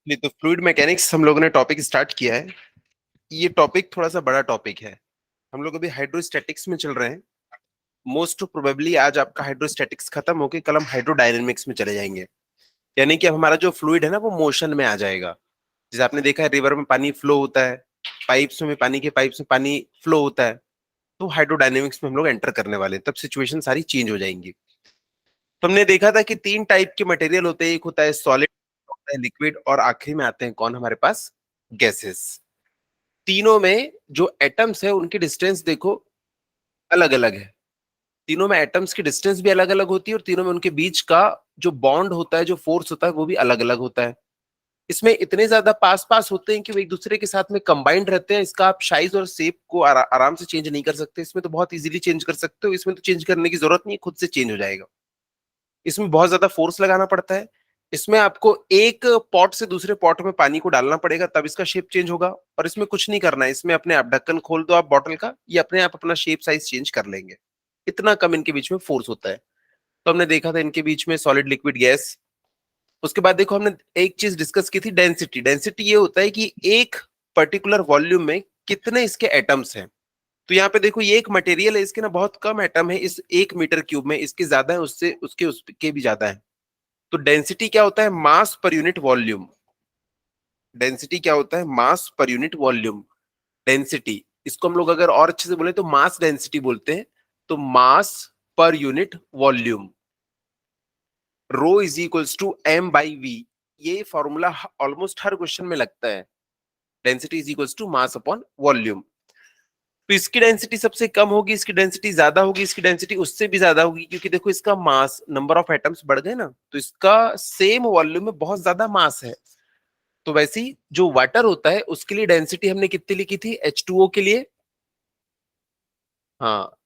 नहीं तो fluid mechanics हम लोगों ने टॉपिक स्टार्ट किया है। ये टॉपिक थोड़ा सा बड़ा टॉपिक है। हम लोग अभी हाइड्रोस्टैटिक्स में चल रहे हैं। मोस्ट प्रोबेबली आज आपका हाइड्रोस्टैटिक्स खत्म होके कल हम हाइड्रोडायनेमिक्स में चले जाएंगे। यानी कि अब हमारा जो फ्लूइड है ना वो मोशन में आ जाएगा। जैसे आपने देखा है रिवर में पानी फ्लो होता है, पाइप्स में पानी के पाइप्स में पानी फ्लो होता है। तो हाइड्रोडायनेमिक्स में हम लोग एंटर करने वाले हैं, तब सिचुएशन सारी चेंज हो जाएंगी। तो हमने देखा था कि तीन टाइप के मटेरियल होते हैं, एक होता है सॉलिड, होता है लिक्विड, और आखिरी में आते हैं कौन हमारे पास, गैसेस। तीनों में जो एटम्स है उनकी डिस्टेंस देखो अलग अलग है। तीनों में एटम्स की डिस्टेंस भी अलग अलग होती है और तीनों में उनके बीच का जो बॉन्ड होता है, जो फोर्स होता है, वो भी अलग अलग होता है। इसमें इतने ज्यादा पास पास होते हैं कि वो एक दूसरे के साथ में कंबाइंड रहते हैं। इसका आप साइज और शेप को आराम से चेंज नहीं कर सकते। इसमें तो बहुत इजीली चेंज कर सकते हो, इसमें तो चेंज करने की जरूरत नहीं है, खुद से चेंज हो जाएगा। इसमें बहुत ज्यादा फोर्स लगाना पड़ता है। इसमें आपको एक पॉट से दूसरे पॉट में पानी को डालना पड़ेगा, तब इसका शेप चेंज होगा। और इसमें कुछ नहीं करना है, इसमें अपने आप ढक्कन खोल दो आप बॉटल का, ये अपने आप अपना शेप साइज चेंज कर लेंगे। इतना कम इनके बीच में फोर्स होता है। तो हमने देखा था इनके बीच में सॉलिड लिक्विड गैस। उसके बाद देखो हमने एक चीज डिस्कस की थी, डेंसिटी। डेंसिटी ये होता है कि एक पर्टिकुलर वॉल्यूम में कितने इसके एटम्स हैं। तो यहाँ पे देखो ये एक मटेरियल है, इसके ना बहुत कम एटम है इस 1 मीटर क्यूब में, इसके ज्यादा है उससे, उसके भी ज्यादा है। तो डेंसिटी क्या होता है, मास पर यूनिट वॉल्यूम। डेंसिटी क्या होता है, मास पर यूनिट वॉल्यूम। डेंसिटी इसको हम लोग अगर और अच्छे से बोले तो मास डेंसिटी बोलते हैं। तो mass per unit volume, rho is equals to m by v. ये फॉर्मूला ऑलमोस्ट हर क्वेश्चन में लगता है। Density is equals to mass upon volume. तो इसकी डेंसिटी सबसे कम होगी, इसकी डेंसिटी ज्यादा होगी, इसकी डेंसिटी उससे भी ज्यादा होगी, क्योंकि देखो इसका मास, नंबर ऑफ एटम्स बढ़ गए ना, तो इसका सेम वॉल्यूम में बहुत ज्यादा मास है। तो वैसे ही जो वाटर होता है उसके लिए डेंसिटी हमने कितनी लिखी थी H2O के लिए। हाँ,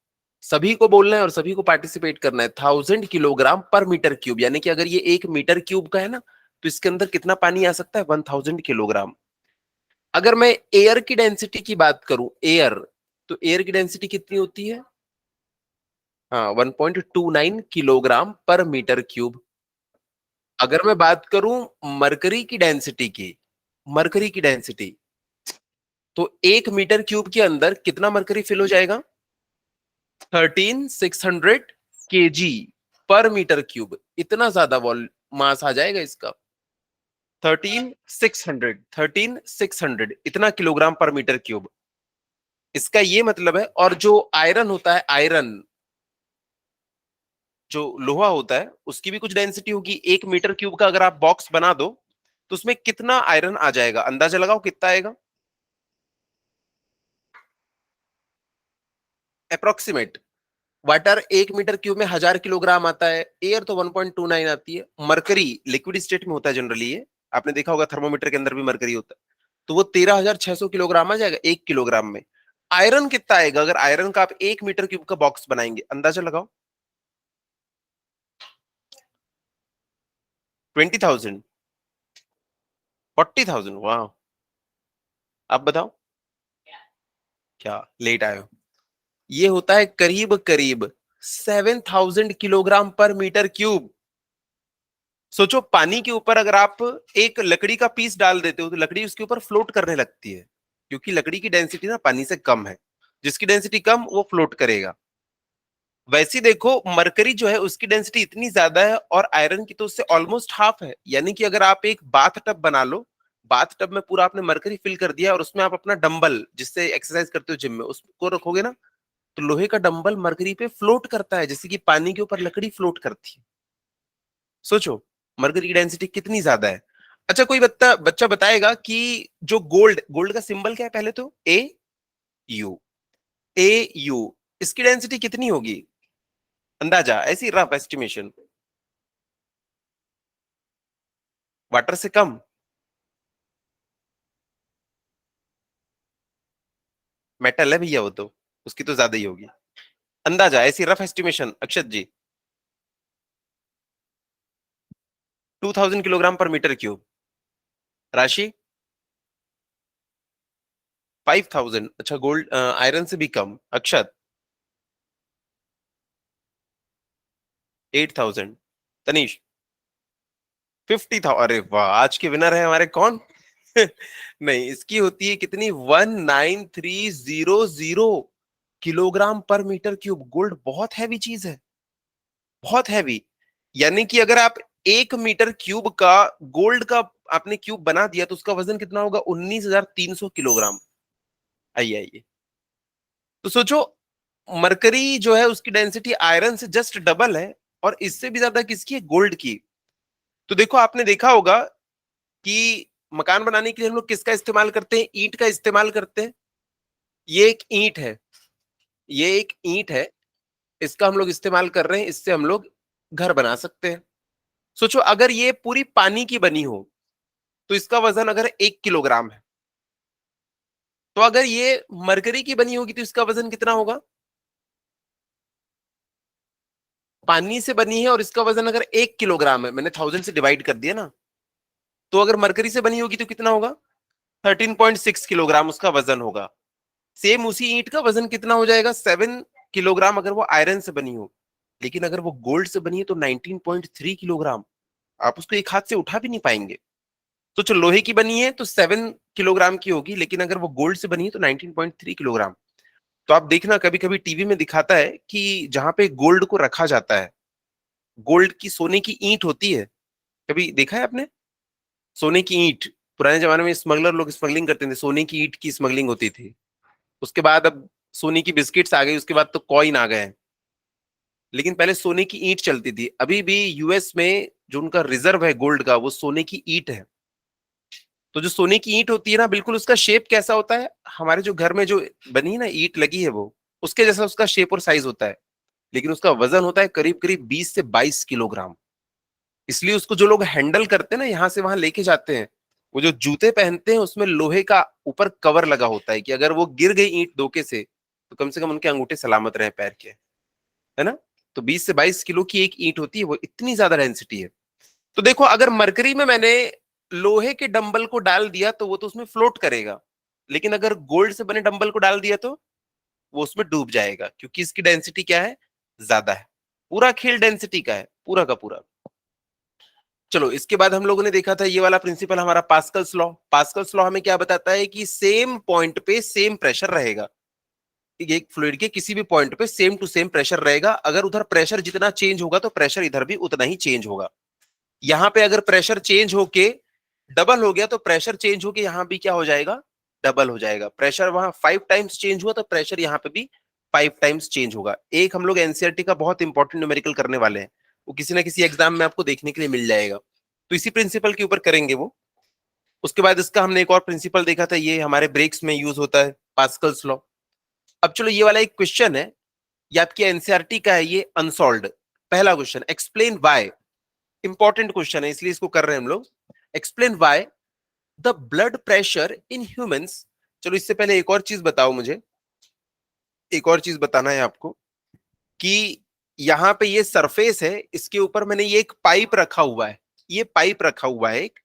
सभी को बोलना है और सभी को पार्टिसिपेट करना है। 1000 किलोग्राम पर मीटर क्यूब, यानी कि अगर ये 1 मीटर क्यूब का है ना, तो इसके अंदर कितना पानी आ सकता है, 1000 किलोग्राम। अगर मैं एयर की डेंसिटी की बात करूं, एयर, तो एयर की डेंसिटी कितनी होती है, हाँ, 1.29 किलोग्राम पर मीटर क्यूब। अगर मैं बात करूं मरकरी की डेंसिटी की, मरकरी की डेंसिटी, तो 1 मीटर क्यूब के अंदर कितना मरकरी फिल हो जाएगा, 13600 kg पर मीटर क्यूब। इतना ज्यादा वॉल मास आ जाएगा इसका। 13600 इतना किलोग्राम पर मीटर क्यूब, इसका ये मतलब है। और जो आयरन होता है, आयरन जो लोहा होता है, उसकी भी कुछ डेंसिटी होगी। 1 मीटर क्यूब का अगर आप बॉक्स बना दो तो उसमें कितना आयरन आ जाएगा, अंदाजा लगाओ कितना आएगा, अप्रोक्सीमेट। वाटर 1 मीटर क्यूब में 1000 किलोग्राम आता है, एयर तो 1.29 आती है। मरकरी लिक्विड स्टेट में होता है जनरली, ये आपने देखा होगा थर्मोमीटर के अंदर भी मरकरी होता है। तो वो 13600 किलोग्राम आ जाएगा 1 किलोग्राम में। आयरन कितना आएगा, अगर आयरन का आप 1 मीटर क्यूब का बॉक्स बनाएंगे, अंदाजा लगाओ, 20,000, 40,000, वाह। आप बताओ, क्या लेट आए हो। ये होता है करीब करीब 7000 किलोग्राम पर मीटर क्यूब। सोचो पानी के ऊपर अगर आप एक लकड़ी का पीस डाल देते हो तो लकड़ी उसके ऊपर फ्लोट करने लगती है, क्योंकि लकड़ी की डेंसिटी ना पानी से कम है। जिसकी डेंसिटी कम वो फ्लोट करेगा। वैसे देखो मरकरी जो है उसकी डेंसिटी इतनी ज्यादा है और आयरन की तो उससे ऑलमोस्ट हाफ है। यानी कि अगर आप एक बाथ टब बना लो, बाथ टब में पूरा आपने मरकरी फिल कर दिया और उसमें आप अपना डंबल, जिससे एक्सरसाइज करते हो जिम में, उसको रखोगे ना, तो लोहे का डंबल मरकरी पे फ्लोट करता है, जैसे कि पानी के ऊपर लकड़ी फ्लोट करती है। सोचो मरकरी की डेंसिटी कितनी ज्यादा है। अच्छा कोई बच्चा बच्चा बताएगा कि जो गोल्ड, गोल्ड का सिंबल क्या है, पहले तो यू, यू, इसकी डेंसिटी कितनी होगी, अंदाजा, ऐसी रफ एस्टिमेशन। वाटर से कम, मेटल है भैया वो तो, उसकी तो ज्यादा ही होगी। अंदाजा, ऐसी रफ एस्टिमेशन अक्षत जी। 2000 किलोग्राम पर मीटर क्यूब। राशि 5000। अच्छा गोल्ड आयरन से भी कम, अक्षत 8000। तनीष 50 था। अरे वाह, आज के विनर है हमारे कौन? नहीं, इसकी होती है कितनी, 19300 किलोग्राम पर मीटर क्यूब। गोल्ड बहुत हैवी चीज है, बहुत हैवी। यानी कि अगर आप 1 मीटर क्यूब का गोल्ड का आपने क्यूब बना दिया तो उसका वजन कितना होगा, 19300 किलोग्राम। आइए आइए, तो सोचो, मरकरी जो है उसकी डेंसिटी आयरन से जस्ट डबल है, और इससे भी ज्यादा किसकी है, गोल्ड की। तो देखो, आपने देखा होगा कि मकान बनाने के लिए हम लोग किसका इस्तेमाल करते हैं, ईंट का इस्तेमाल करते हैं। ये एक ईंट है, ये एक ईंट है, इसका हम लोग इस्तेमाल कर रहे हैं, इससे हम लोग घर बना सकते हैं। सोचो, अगर ये पूरी पानी की बनी हो तो इसका वजन अगर 1 किलोग्राम है, तो अगर ये मरकरी की बनी होगी तो इसका वजन कितना होगा? पानी से बनी है और इसका वजन अगर 1 किलोग्राम है, मैंने 1000 से डिवाइड कर दिया ना, तो अगर मरकरी से बनी होगी तो कितना होगा? 13.6 किलोग्राम उसका वजन होगा। सेम उसी ईंट का वजन कितना हो जाएगा, 7 किलोग्राम, अगर वो आयरन से बनी हो। लेकिन अगर वो गोल्ड से बनी है तो 19.3 किलोग्राम। आप उसको एक हाथ से उठा भी नहीं पाएंगे। तो जो लोहे की बनी है तो 7 किलोग्राम की होगी, लेकिन अगर वो गोल्ड से बनी है तो 19.3 किलोग्राम। तो आप देखना, कभी कभी टीवी में दिखाता है कि जहां पे गोल्ड को रखा जाता है, गोल्ड की, सोने की ईंट होती है। कभी देखा है आपने सोने की ईंट? पुराने जमाने में स्मगलर लोग स्मगलिंग करते थे, सोने की ईंट की स्मगलिंग होती थी। उसके बाद अब सोने की बिस्किट्स आ गई, उसके बाद तो कॉइन आ गए। लेकिन पहले सोने की ईंट चलती थी। अभी भी यूएस में जो उनका रिजर्व है गोल्ड का, वो सोने की ईंट है। तो जो सोने की ईंट होती है ना, बिल्कुल उसका शेप कैसा होता है, हमारे जो घर में जो बनी है ना ईंट लगी है, वो उसके जैसा उसका शेप और साइज होता है। लेकिन उसका वजन होता है करीब करीब 20 से 22 किलोग्राम। इसलिए उसको जो लोग हैंडल करते हैं ना, यहां से वहां लेके जाते हैं, वो जो जूते पहनते हैं उसमें लोहे का ऊपर कवर लगा होता है कि अगर वो गिर गई ईंट धोखे से तो कम से कम उनके अंगूठे सलामत रहे पैर के, है ना। तो 20 से 22 किलो की एक ईंट होती है, वो इतनी ज्यादा डेंसिटी है। तो देखो, अगर मरकरी में मैंने लोहे के डंबल को डाल दिया तो वो तो उसमें फ्लोट करेगा। लेकिन अगर गोल्ड से बने डंबल को डाल दिया तो वो उसमें डूब जाएगा, क्योंकि इसकी डेंसिटी क्या है, ज्यादा है। पूरा खेल डेंसिटी का है, पूरा का पूरा। चलो, इसके बाद हम लोगों ने देखा था ये वाला प्रिंसिपल, हमारा पास्कल्स लॉ। पास्कल्स लॉ हमें क्या बताता है कि सेम पॉइंट पे सेम प्रेशर रहेगा। एक फ्लूइड के किसी भी पॉइंट पे सेम टू सेम प्रेशर रहेगा। अगर उधर प्रेशर जितना चेंज होगा तो प्रेशर इधर भी उतना ही चेंज होगा। यहाँ पे अगर प्रेशर चेंज होके डबल हो गया तो प्रेशर चेंज होके यहाँ भी क्या हो जाएगा, डबल हो जाएगा। प्रेशर वहां 5 टाइम्स चेंज हुआ तो प्रेशर यहाँ पे भी 5 टाइम्स चेंज होगा। एक हम लोग एनसीईआरटी का बहुत इंपॉर्टेंट न्यूमेरिकल करने वाले हैं, वो किसी ना किसी एग्जाम में आपको देखने के लिए मिल जाएगा। तो इसी प्रिंसिपल के ऊपर करेंगे वो। उसके बाद इसका हमने एक और प्रिंसिपल देखा था, ये हमारे ब्रेक्स में यूज होता है, पास्कल्स लॉ। अब चलो, ये वाला एक क्वेश्चन है, ये आपकी एनसीईआरटी का है, ये अनसॉल्व्ड। पहला question, explain why. Important question है इसलिए इसको कर रहे हैं हम लोग। Explain why the blood pressure in humans. चलो, इससे पहले एक और चीज बताओ मुझे, एक और चीज बताना है आपको कि यहाँ पे ये सरफेस है, इसके ऊपर मैंने ये एक पाइप रखा हुआ है। ये पाइप रखा हुआ है, एक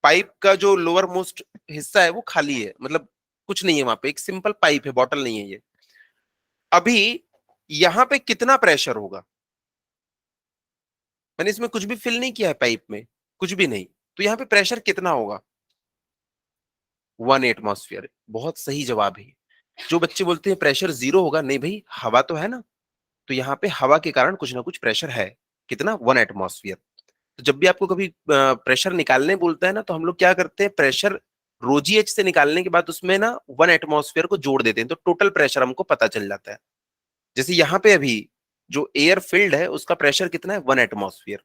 पाइप का जो लोअर मोस्ट हिस्सा है वो खाली है, मतलब कुछ नहीं है वहां पे, एक सिंपल पाइप है, बॉटल नहीं है ये। अभी यहाँ पे कितना प्रेशर होगा? मैंने इसमें कुछ भी फिल नहीं किया है पाइप में, कुछ भी नहीं। तो यहाँ पे प्रेशर कितना होगा? 1 एटमॉस्फेयर। बहुत सही जवाब है। जो बच्चे बोलते हैं प्रेशर 0 होगा, नहीं भाई, हवा तो है ना। तो यहाँ पे हवा के कारण कुछ ना कुछ प्रेशर है। कितना? 1 एटमॉस्फेयर। तो जब भी आपको कभी प्रेशर निकालने बोलता है ना, तो हम लोग क्या करते हैं, प्रेशर रोजीएच से निकालने के बाद उसमें ना 1 एटमॉस्फेयर को जोड़ देते हैं, तो टोटल प्रेशर हमको पता चल जाता है। जैसे यहाँ पे अभी जो एयर फील्ड है उसका प्रेशर कितना है, 1 एटमॉस्फेयर।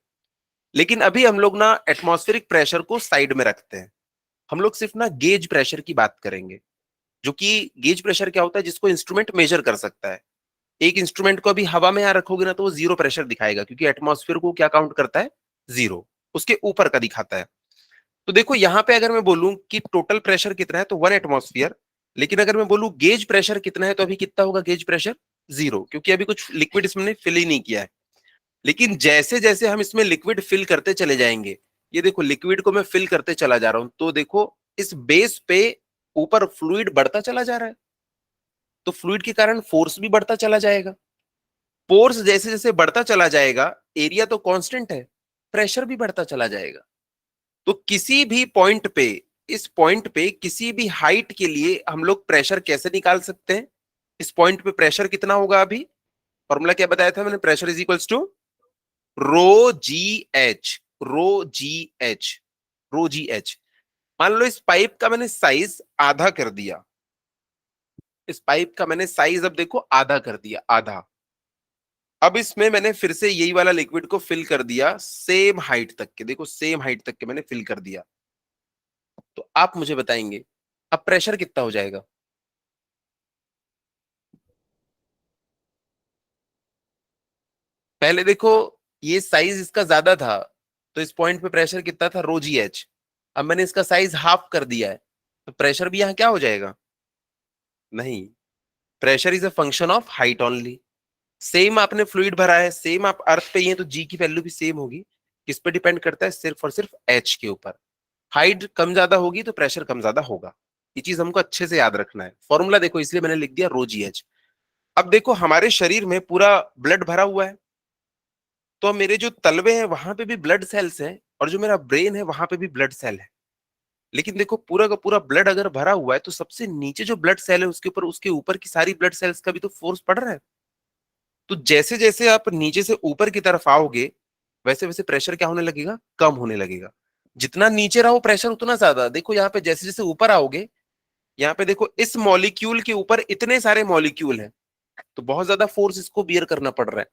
लेकिन अभी हम लोग ना एटमॉस्फेरिक प्रेशर को साइड में रखते हैं। हम लोग सिर्फ ना गेज प्रेशर की बात करेंगे। जो कि गेज प्रेशर क्या होता है, जिसको इंस्ट्रूमेंट मेजर कर सकता है। एक इंस्ट्रूमेंट को अभी हवा में यहां रखोगे ना तो वो 0 प्रेशर दिखाएगा, क्योंकि एटमॉस्फेयर को क्या काउंट करता है, 0, उसके ऊपर का दिखाता है। तो देखो, यहां पे अगर मैं बोलूं कि टोटल प्रेशर कितना है तो 1 एटमॉस्फेयर। लेकिन अगर मैं बोलूं गेज प्रेशर कितना है तो अभी कितना होगा गेज प्रेशर, 0, क्योंकि अभी कुछ लिक्विड इसमें फिल ही नहीं किया है। लेकिन जैसे जैसे हम इसमें लिक्विड फिल करते चले जाएंगे, ये देखो लिक्विड को मैं फिल करते चला जा रहा हूं, तो देखो इस बेस पे ऊपर फ्लूइड बढ़ता चला जा रहा है। तो फ्लूइड के कारण फोर्स भी बढ़ता चला जाएगा। फोर्स जैसे जैसे बढ़ता चला जाएगा, एरिया तो कांस्टेंट है, प्रेशर भी बढ़ता चला जाएगा। तो किसी भी पॉइंट पे, इस पॉइंट पे किसी भी हाइट के लिए हम लोग प्रेशर कैसे निकाल सकते हैं? इस पॉइंट पे प्रेशर कितना होगा? अभी फॉर्मूला क्या बताया था मैंने? Pressure is equals to rho g h, rho g h, rho g h. मान लो इस पाइप का मैंने साइज आधा कर दिया, इस पाइप का मैंने साइज अब देखो आधा कर दिया, आधा। अब इसमें मैंने फिर से यही वाला लिक्विड को फिल कर दिया सेम हाइट तक के, देखो सेम हाइट तक के मैंने फिल कर दिया। तो आप मुझे बताएंगे अब प्रेशर कितना हो जाएगा? पहले देखो ये साइज इसका ज्यादा था, तो इस पॉइंट पे प्रेशर कितना था? रो जी एच। अब मैंने इसका साइज हाफ कर दिया है, तो प्रेशर भी यहां क्या हो जाएगा? नहीं, pressure is a function of height only. Same आपने फ्लूइड भरा है, सेम आप अर्थ पे ही है, तो जी की वैल्यू भी सेम होगी। किस पे डिपेंड करता है? सिर्फ और सिर्फ एच के ऊपर। हाइट कम ज्यादा होगी तो प्रेशर कम ज्यादा होगा। ये चीज हमको अच्छे से याद रखना है। फॉर्मूला देखो, इसलिए मैंने लिख दिया रो जी एच। अब देखो हमारे शरीर में पूरा ब्लड भरा हुआ है, तो मेरे जो तलवे हैं वहां पे भी ब्लड सेल्स हैं, और जो मेरा ब्रेन है वहां पे भी ब्लड सेल है। लेकिन देखो पूरा का पूरा ब्लड अगर भरा हुआ है, तो सबसे नीचे जो ब्लड सेल है उसके ऊपर की सारी ब्लड सेल्स का भी तो फोर्स पड़ रहा है। तो जैसे जैसे आप नीचे से ऊपर की तरफ आओगे, वैसे वैसे प्रेशर क्या होने लगेगा? कम होने लगेगा। जितना नीचे रहो प्रेशर उतना ज्यादा। देखो यहाँ पे जैसे जैसे ऊपर आओगे, यहाँ पे देखो इस मॉलिक्यूल के ऊपर इतने सारे मॉलिक्यूल हैं, तो बहुत ज्यादा फोर्स इसको बियर करना पड़ रहा है।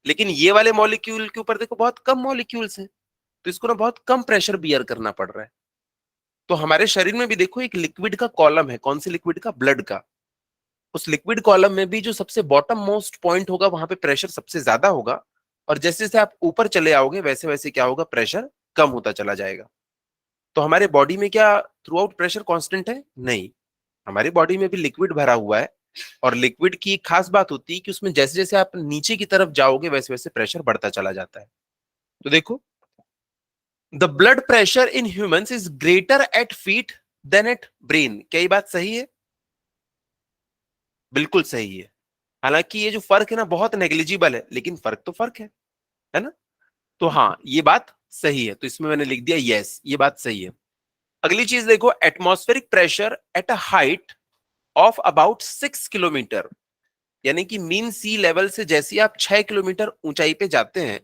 लेकिन ये वाले मॉलिक्यूल के ऊपर देखो बहुत कम मॉलिक्यूल्स हैं, तो इसको ना बहुत कम प्रेशर बियर करना पड़ रहा है। तो हमारे शरीर में भी देखो एक लिक्विड का कॉलम है। कौन से लिक्विड का? ब्लड का। उस लिक्विड कॉलम में भी जो सबसे बॉटम मोस्ट पॉइंट होगा वहां पे प्रेशर सबसे ज्यादा होगा, और जैसे जैसे आप ऊपर चले आओगे वैसे वैसे क्या होगा? प्रेशर कम होता चला जाएगा। तो हमारे बॉडी में क्या थ्रू आउट प्रेशर कांस्टेंट है? नहीं, हमारी बॉडी में भी लिक्विड भरा हुआ है, और लिक्विड की एक खास बात होती है कि उसमें जैसे जैसे आप नीचे की तरफ जाओगे वैसे वैसे प्रेशर बढ़ता चला जाता है। तो देखो, the blood pressure in humans is greater at feet than at brain. क्या ये बात सही है? बिल्कुल सही है। हालांकि ये जो फर्क है ना बहुत नेग्लिजिबल है, लेकिन फर्क तो फर्क है ना? तो हाँ, ये बात सही है, तो इसमें मैंने लिख दिया यस, ये बात सही है। अगली चीज देखो, atmospheric pressure at a height of about 6 kilometre, यानी कि मीन सी लेवल से जैसे ही आप 6 किलोमीटर ऊंचाई पे जाते हैं,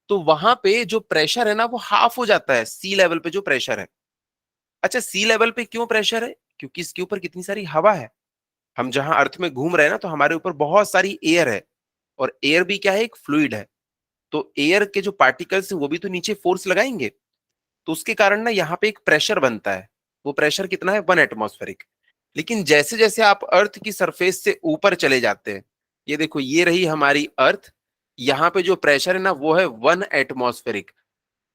तो वहां पे जो प्रेशर है ना वो हाफ हो जाता है सी लेवल पे जो प्रेशर है। अच्छा, सी लेवल पे क्यों प्रेशर है? क्योंकि इसके ऊपर कितनी सारी हवा है। हम जहां अर्थ में घूम रहे हैं ना, तो हमारे ऊपर बहुत सारी एयर है, और एयर भी क्या है? एक फ्लूइड है। तो एयर के जो पार्टिकल्स हैं वो भी तो नीचे फोर्स लगाएंगे, तो उसके कारण ना यहाँ पे एक प्रेशर बनता है। वो प्रेशर कितना है? 1 एटमॉस्फेरिक। लेकिन जैसे जैसे आप अर्थ की सरफेस से ऊपर चले जाते हैं, ये देखो ये रही हमारी अर्थ, यहाँ पे जो प्रेशर है ना वो है 1 एटमॉस्फेरिक।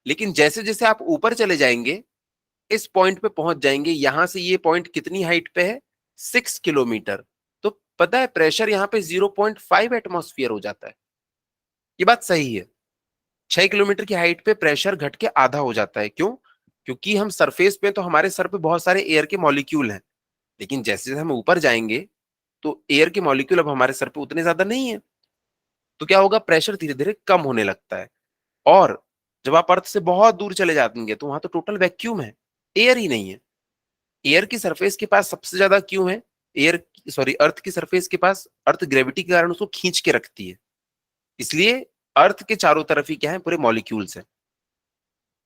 लेकिन जैसे जैसे आप ऊपर चले जाएंगे, इस पॉइंट पे पहुंच जाएंगे, यहां से ये पॉइंट कितनी हाइट पे है? 6 किलोमीटर। तो पता है प्रेशर यहाँ पे 0.5 एटमॉस्फियर हो जाता है। ये बात सही है। 6 किलोमीटर की हाइट पे प्रेशर घट के आधा हो जाता है। क्यों? क्योंकि हम सरफेस पे, तो हमारे सर पे बहुत सारे एयर के मॉलिक्यूल हैं, लेकिन जैसे जैसे हम ऊपर जाएंगे, तो एयर के मॉलिक्यूल अब हमारे सर पे उतने ज्यादा नहीं है, तो क्या होगा? प्रेशर धीरे धीरे कम होने लगता है। और जब आप अर्थ से बहुत दूर चले जाएंगे, तो वहां तो टोटल वैक्यूम है, एयर ही नहीं है। एयर की सरफेस के पास सबसे ज्यादा क्यों है? एयर, सॉरी, अर्थ की सरफेस के पास अर्थ ग्रेविटी के कारण उसको खींच के रखती है, इसलिए अर्थ के चारों तरफ ही क्या है? पूरे मॉलिक्यूल्स हैं।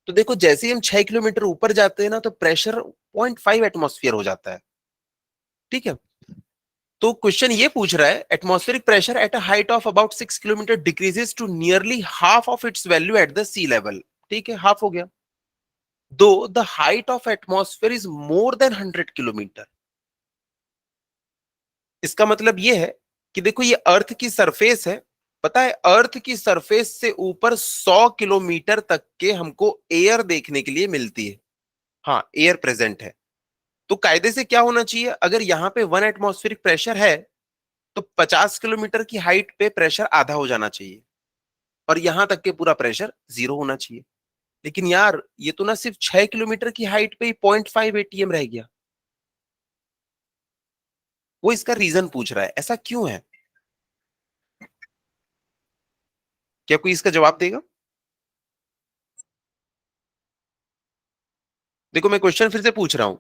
तो देखो जैसे ही हम 6 किलोमीटर ऊपर जाते हैं ना, तो प्रेशर 0.5 एटमॉस्फियर हो जाता है। ठीक है? तो क्वेश्चन ये पूछ रहा है, atmospheric pressure at a height of about 6 kilometre decreases to nearly half of its value at the sea level. ठीक है, हाफ हो गया। Though the height of atmosphere is more than 100 kilometre. इसका मतलब ये है कि देखो ये अर्थ की सरफेस है, पता है अर्थ की सरफेस से ऊपर 100 किलोमीटर तक के हमको एयर देखने के लिए मिलती है। हाँ, एयर प्रेजेंट है। तो कायदे से क्या होना चाहिए? अगर यहाँ पे 1 एटमॉस्फेरिक प्रेशर है, तो 50 किलोमीटर की हाइट पे प्रेशर आधा हो जाना चाहिए, और यहां तक के पूरा प्रेशर 0 होना चाहिए। लेकिन यार ये तो ना सिर्फ 6 किलोमीटर की हाइट पे ही 0.5 ATM रह गया। वो इसका रीजन पूछ रहा है, ऐसा क्यों है? क्या कोई इसका जवाब देगा? देखो मैं क्वेश्चन फिर से पूछ रहा हूं।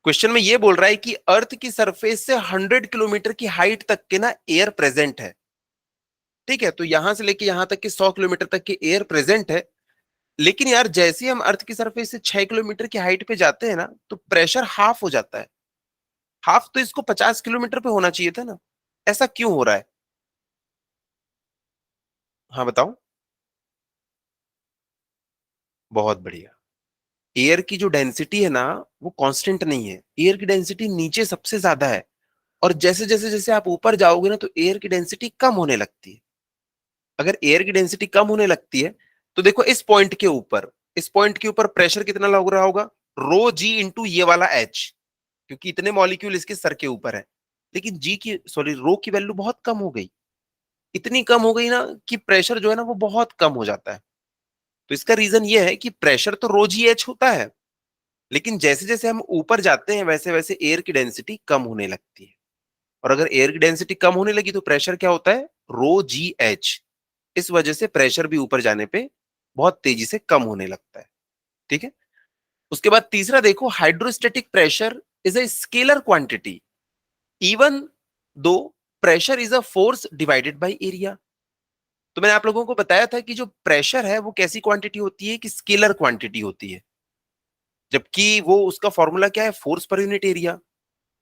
क्वेश्चन में ये बोल रहा है कि अर्थ की सरफेस से 100 किलोमीटर की हाइट तक के ना एयर प्रेजेंट है। ठीक है, तो यहां से लेके यहां तक के 100 किलोमीटर तक के एयर प्रेजेंट है। लेकिन यार जैसे ही हम अर्थ की सरफेस से 6 किलोमीटर की हाइट पे जाते हैं ना, तो प्रेशर हाफ हो जाता है। हाफ तो इसको 50 किलोमीटर पे होना चाहिए था ना, ऐसा क्यों हो रहा है? हाँ बताओ। बहुत बढ़िया। एयर की जो डेंसिटी है ना, वो कांस्टेंट नहीं है। एयर की डेंसिटी नीचे सबसे ज्यादा है, और जैसे जैसे जैसे आप ऊपर जाओगे ना, तो एयर की डेंसिटी कम होने लगती है। अगर एयर की डेंसिटी कम होने लगती है, तो देखो इस पॉइंट के ऊपर प्रेशर कितना लग रहा होगा? रो जी इंटू ये वाला एच, क्योंकि इतने मॉलिक्यूल इसके सर के ऊपर है। लेकिन जी की सॉरी रो की वैल्यू बहुत कम हो गई। इतनी कम हो गई ना कि प्रेशर जो है ना वो बहुत कम हो जाता है। तो इसका रीजन ये है कि प्रेशर तो रो जी एच होता है, लेकिन जैसे जैसे हम ऊपर जाते हैं वैसे वैसे एयर की डेंसिटी कम होने लगती है। और अगर एयर की डेंसिटी कम होने लगी तो प्रेशर क्या होता है? रो जी एच। इस वजह से प्रेशर भी ऊपर जाने पे बहुत तेजी से कम होने लगता है। ठीक है। उसके बाद तीसरा देखो, hydrostatic pressure is a scalar quantity even though pressure is a force divided by area. तो मैंने आप लोगों को बताया था कि जो प्रेशर है वो कैसी क्वांटिटी होती है, कि स्केलर क्वांटिटी होती है। जबकि वो उसका फॉर्मूला क्या है? Force per unit area.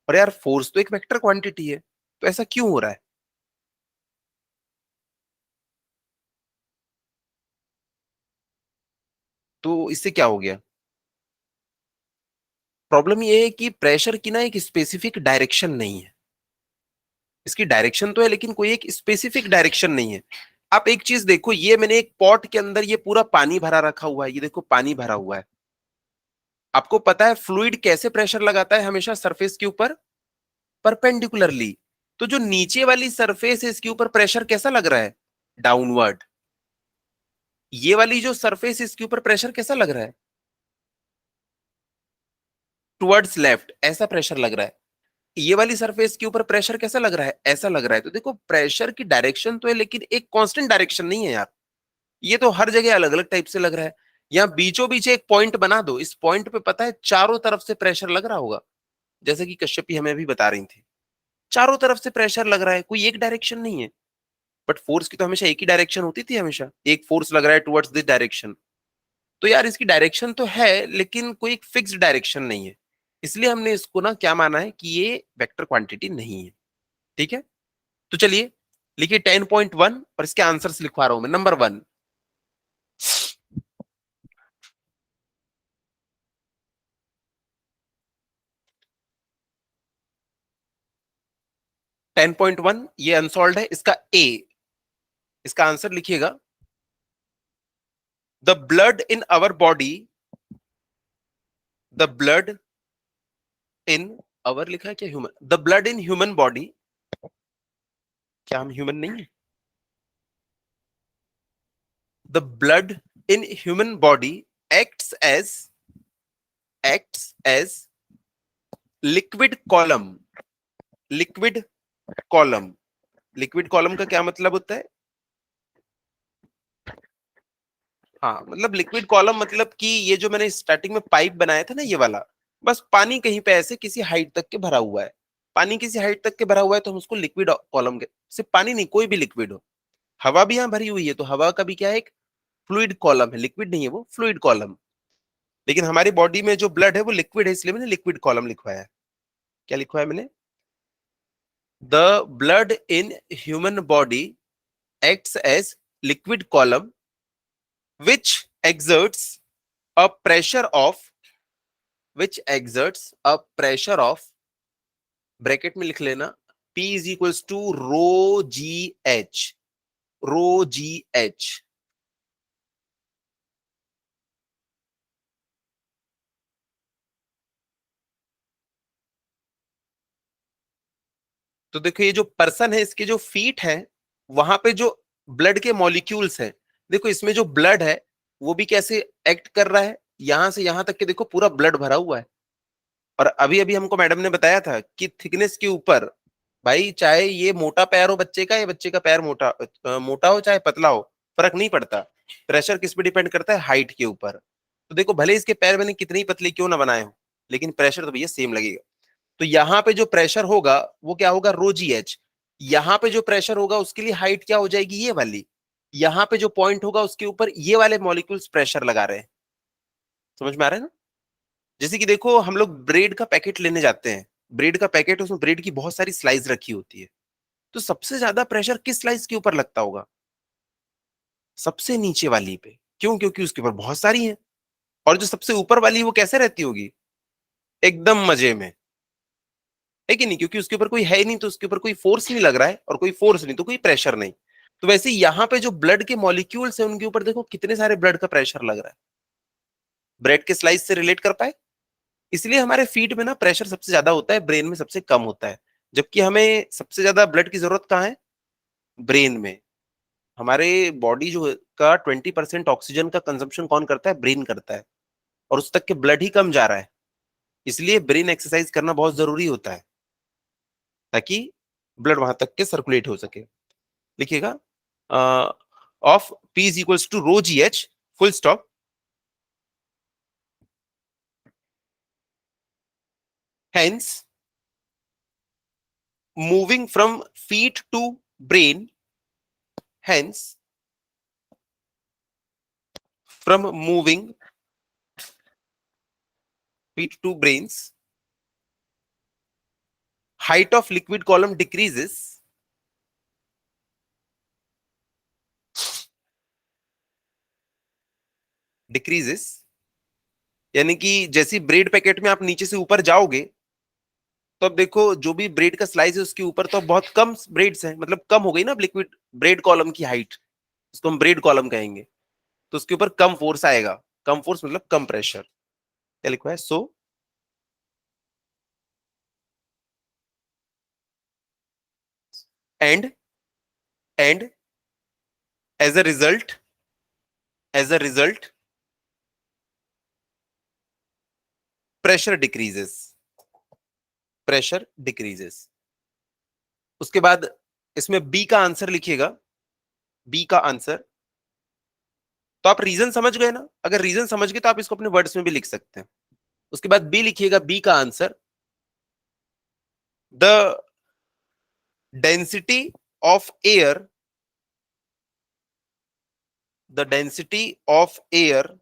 और यार फोर्स तो एक वेक्टर क्वांटिटी है, तो ऐसा क्यों हो रहा है? तो इससे क्या हो गया? प्रॉब्लम ये है कि प्रेशर की ना एक स्पेसिफिक डायरेक्शन नहीं है। इसकी डायरेक्शन तो है, लेकिन कोई एक स्पेसिफिक डायरेक्शन नहीं है। आप एक चीज देखो, ये मैंने एक पॉट के अंदर ये पूरा पानी भरा रखा हुआ है, ये देखो पानी भरा हुआ है। आपको पता है फ्लूइड कैसे प्रेशर लगाता है हमेशा सरफेस के ऊपर? परपेंडिकुलरली। तो जो नीचे वाली सरफेस है इसके ऊपर प्रेशर कैसा लग रहा है? डाउनवर्ड। ये वाली जो सरफेस है इसके ऊपर प्रेशर कैसा लग रहा है? टुवर्ड्स लेफ्ट, ऐसा प्रेशर लग रहा है। ये वाली सरफेस के ऊपर प्रेशर कैसा लग रहा है? ऐसा लग रहा है। तो देखो प्रेशर की डायरेक्शन तो है, लेकिन एक कांस्टेंट डायरेक्शन नहीं है यार। ये तो हर जगह अलग अलग टाइप से लग रहा है। यहाँ बीचों बीच एक पॉइंट बना दो, इस पॉइंट पे पता है चारों तरफ से प्रेशर लग रहा होगा, जैसे कि कश्यपी हमें अभी बता रही थी। चारों तरफ से प्रेशर लग रहा है, कोई एक डायरेक्शन नहीं है। बट फोर्स की तो हमेशा एक ही डायरेक्शन होती थी, हमेशा एक फोर्स लग रहा है टुवर्ड्स दिस डायरेक्शन। तो यार इसकी डायरेक्शन तो है, लेकिन कोई एक फिक्स्ड डायरेक्शन नहीं है। इसलिए हमने इसको ना क्या माना है कि ये वेक्टर क्वांटिटी नहीं है। ठीक है। तो चलिए लिखिए 10.1, और इसके आंसर्स लिखवा रहा हूं मैं। नंबर 1, 10.1 ये अनसॉल्व है, इसका ए। इसका आंसर लिखिएगा, the blood in our body, the blood in our लिखा है क्या? Human, the blood in human body. क्या हम ह्यूमन नहीं है? The blood in human body acts as acts as liquid column. Liquid column. Liquid column का क्या मतलब होता है? हाँ, मतलब लिक्विड कॉलम मतलब कि ये जो मैंने स्टार्टिंग में पाइप बनाया था ना, ये वाला, बस पानी कहीं पे ऐसे किसी हाइट तक के भरा हुआ है। पानी किसी हाइट तक के भरा हुआ है तो हम उसको लिक्विड कॉलम के, सिर्फ पानी नहीं, कोई भी लिक्विड हो। हवा भी यहाँ भरी हुई है, तो हवा का भी क्या है? एक फ्लूइड कॉलम है, लिक्विड नहीं है वो, फ्लूइड कॉलम। लेकिन हमारी बॉडी में जो ब्लड है वो लिक्विड है, इसलिए मैंने लिक्विड कॉलम लिखवाया है। क्या लिखवाया मैंने? The blood in human body acts as liquid column which exerts a pressure of bracket में लिख लेना, P is equals to rho g h. Rho g h. तो देखो ये जो पर्सन है इसके जो फीट है, वहां पे जो ब्लड के मॉलिक्यूल्स हैं, देखो इसमें जो ब्लड है वो भी कैसे एक्ट कर रहा है, यहां से यहां तक के देखो पूरा ब्लड भरा हुआ है। और अभी अभी हमको मैडम ने बताया था कि थिकनेस के ऊपर, भाई चाहे ये मोटा पैर हो बच्चे का, या बच्चे का पैर मोटा हो चाहे पतला हो, फर्क नहीं पड़ता। प्रेशर किस पे डिपेंड करता है? हाइट के ऊपर। तो देखो भले इसके पैर मैंने कितनी पतली क्यों ना बनाए हो, लेकिन प्रेशर तो भैया सेम लगेगा। तो यहाँ पे जो प्रेशर होगा वो क्या होगा, रो जी एच। यहाँ पे जो प्रेशर होगा उसके लिए हाइट क्या हो जाएगी, ये वाली। यहाँ पे जो पॉइंट होगा उसके ऊपर ये वाले मॉलिक्यूल्स प्रेशर लगा रहे हैं। समझ में आ रहा है ना? जैसे कि देखो हम लोग ब्रेड का पैकेट लेने जाते हैं, ब्रेड का पैकेट, उसमें ब्रेड की बहुत सारी स्लाइस रखी होती है। तो सबसे ज्यादा प्रेशर किस स्लाइस के ऊपर लगता होगा, सबसे नीचे वाली पे। क्यों? क्योंकि उसके ऊपर बहुत सारी हैं। और जो सबसे ऊपर वाली वो कैसे रहती होगी, एकदम मजे में, है कि नहीं? क्योंकि उसके ऊपर कोई है ही नहीं, तो उसके ऊपर कोई फोर्स नहीं लग रहा है, और कोई फोर्स नहीं तो कोई प्रेशर नहीं। तो वैसे यहाँ पे जो ब्लड के मॉलिक्यूल्स हैं उनके ऊपर देखो कितने सारे ब्लड का प्रेशर लग रहा है। ब्रेड के स्लाइस से रिलेट कर पाए? इसलिए हमारे फीट में ना प्रेशर सबसे ज्यादा होता है, ब्रेन में सबसे कम होता है। जबकि हमें सबसे ज्यादा ब्लड की जरूरत कहाँ है, ब्रेन में। हमारे बॉडी जो का 20% ऑक्सीजन का कंजम्पशन कौन करता है, ब्रेन करता है। और उस तक के ब्लड ही कम जा रहा है। इसलिए ब्रेन एक्सरसाइज करना बहुत जरूरी होता है, ताकि ब्लड वहां तक के सर्कुलेट हो सके। लिखिएगा, of p is equals to rho g h, full stop. Hence moving from feet to brain, hence from moving feet to brains, height of liquid column decreases। यानी कि जैसे ब्रेड पैकेट में आप नीचे से ऊपर जाओगे, तो अब देखो जो भी ब्रेड का स्लाइस है उसके ऊपर तो अब बहुत कम ब्रेड्स हैं, मतलब कम हो गई ना लिक्विड ब्रेड कॉलम की हाइट, उसको हम ब्रेड कॉलम कहेंगे। तो उसके ऊपर कम फोर्स आएगा, कम फोर्स मतलब कम प्रेशर। क्या लिखा है, so and and as a result, as a result pressure decreases, pressure decreases. उसके बाद इसमें बी का आंसर लिखिएगा, बी का आंसर। तो आप रीजन समझ गए ना? अगर रीजन समझ गए तो आप इसको अपने वर्ड्स में भी लिख सकते हैं। उसके बाद बी लिखिएगा, बी का answer, the density of air, the density of air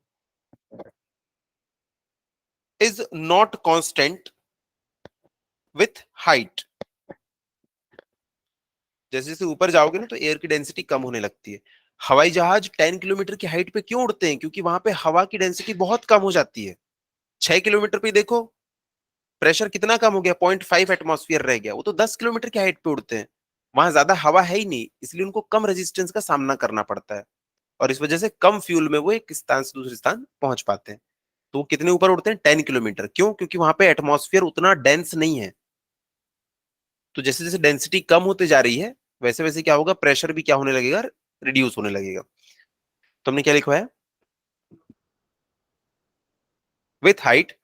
is not constant with height. जैसे जैसे ऊपर जाओगे ना तो एयर की डेंसिटी कम होने लगती है। हवाई जहाज 10 किलोमीटर की हाइट पे क्यों उड़ते हैं? क्योंकि वहां पे हवा की डेंसिटी बहुत कम हो जाती है। 6 किलोमीटर पे देखो प्रेशर कितना कम हो गया, 0.5 एटमॉस्फेयर रह गया। वो तो 10 किलोमीटर की हाइट पे उड़ते हैं, वहां ज्यादा हवा है ही नहीं, इसलिए उनको कम रेजिस्टेंस का सामना करना पड़ता है। और इस वजह से कम फ्यूल में वो एक स्थान से दूसरे स्थान पहुंच पाते हैं। तो वो कितने ऊपर उड़ते हैं, 10 किलोमीटर। क्यों? क्योंकि वहां पे एटमॉस्फेयर उतना डेंस नहीं है। तो जैसे जैसे डेंसिटी कम होते जा रही है, वैसे वैसे क्या होगा, प्रेशर भी क्या होने लगेगा, रिड्यूस होने लगेगा। तो हमने क्या लिखवाया, with height.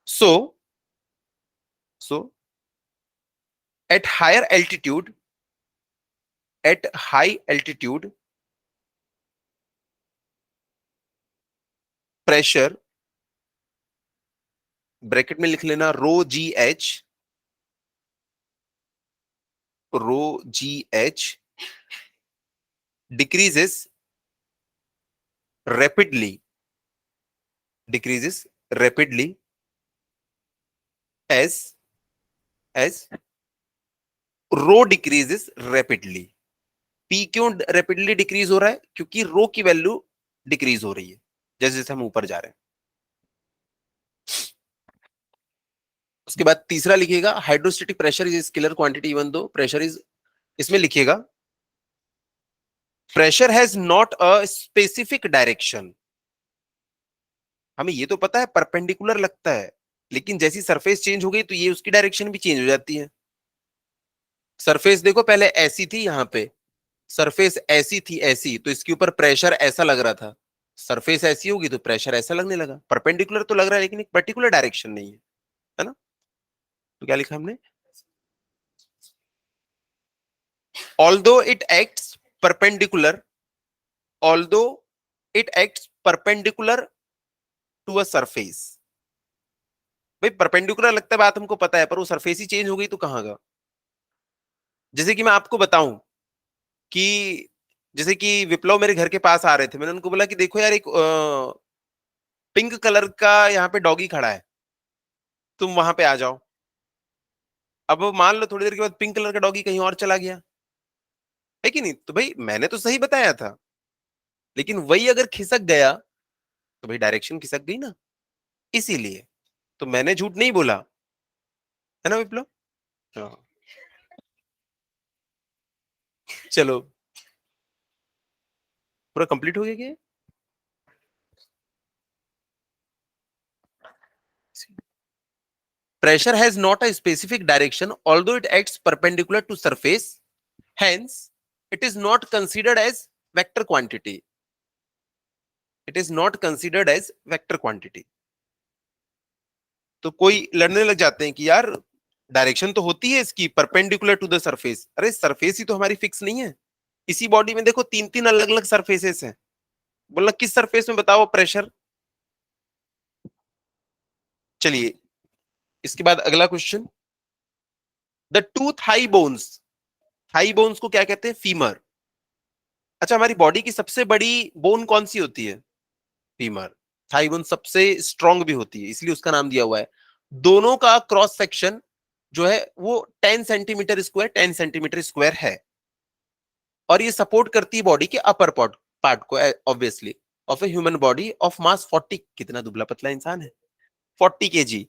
So so at higher altitude, at high altitude pressure, bracket में लिख लेना rho g h, rho g h decreases rapidly, decreases rapidly as as rho decreases rapidly. P क्यों रैपिडली डिक्रीज हो रहा है? क्योंकि रो की वैल्यू डिक्रीज हो रही है जैसे जैसे हम ऊपर जा रहे हैं। उसके बाद तीसरा लिखिएगा, hydrostatic pressure is scalar quantity even though pressure is, इसमें लिखिएगा pressure has not a specific direction. हमें ये तो पता है परपेंडिकुलर लगता है, लेकिन जैसी सरफेस चेंज हो गई तो ये उसकी डायरेक्शन भी चेंज हो जाती है। सरफेस देखो पहले ऐसी थी, यहाँ पे सरफेस ऐसी थी, ऐसी, तो इसके ऊपर प्रेशर ऐसा लग रहा था। सरफेस ऐसी होगी तो प्रेशर ऐसा लगने लगा। परपेंडिकुलर तो लग रहा है लेकिन एक पर्टिकुलर डायरेक्शन नहीं है ना? तो क्या लिखा हमने, although it acts perpendicular, although it acts perpendicular to a surface. भाई परपेंडिकुलर लगता है, बात हमको पता है, पर वो सरफेस ही चेंज हो गई तो कहाँ का। जैसे कि मैं आपको बताऊं कि जैसे कि विप्लव मेरे घर के पास आ रहे थे, मैंने उनको बोला कि देखो यार, एक पिंक कलर का यहाँ पे डॉगी खड़ा है, तुम वहां पे आ जाओ। अब मान लो थोड़ी देर के बाद पिंक कलर का डॉगी कहीं और चला गया, है कि नहीं? तो भाई मैंने तो सही बताया था, लेकिन वही अगर खिसक गया तो भाई डायरेक्शन खिसक गई ना। इसीलिए तो मैंने झूठ नहीं बोला, है ना विप्लव? हाँ। चलो, पूरा कंप्लीट हो गया क्या? Pressure has not a specific direction, although it acts perpendicular to surface. Hence, it is not considered as vector quantity. It is not considered as vector quantity. तो कोई लड़ने लग जाते हैं कि यार डायरेक्शन तो होती है इसकी परपेंडिकुलर टू द सरफेस। अरे सरफेस ही तो हमारी फिक्स नहीं है। इसी बॉडी में देखो तीन तीन अलग अलग सरफेसेस हैं। बोला किस सरफेस में बताओ प्रेशर। चलिए, इसके बाद अगला question. The two thigh bones, thigh bones को क्या कहते हैं? फीमर। अच्छा, हमारी बॉडी की सबसे बड़ी बोन कौन सी होती है? फीमर। थाई बोन सबसे स्ट्रांग भी होती है, इसलिए उसका नाम दिया हुआ है। दोनों का क्रॉस सेक्शन जो है वो 10 सेंटीमीटर स्क्वायर 10 सेंटीमीटर स्क्वायर है, और ये सपोर्ट करती है बॉडी के अपर पार्ट पार्ट को, obviously, of a human body of mass 40। कितना दुबला पतला इंसान है? 40 kg।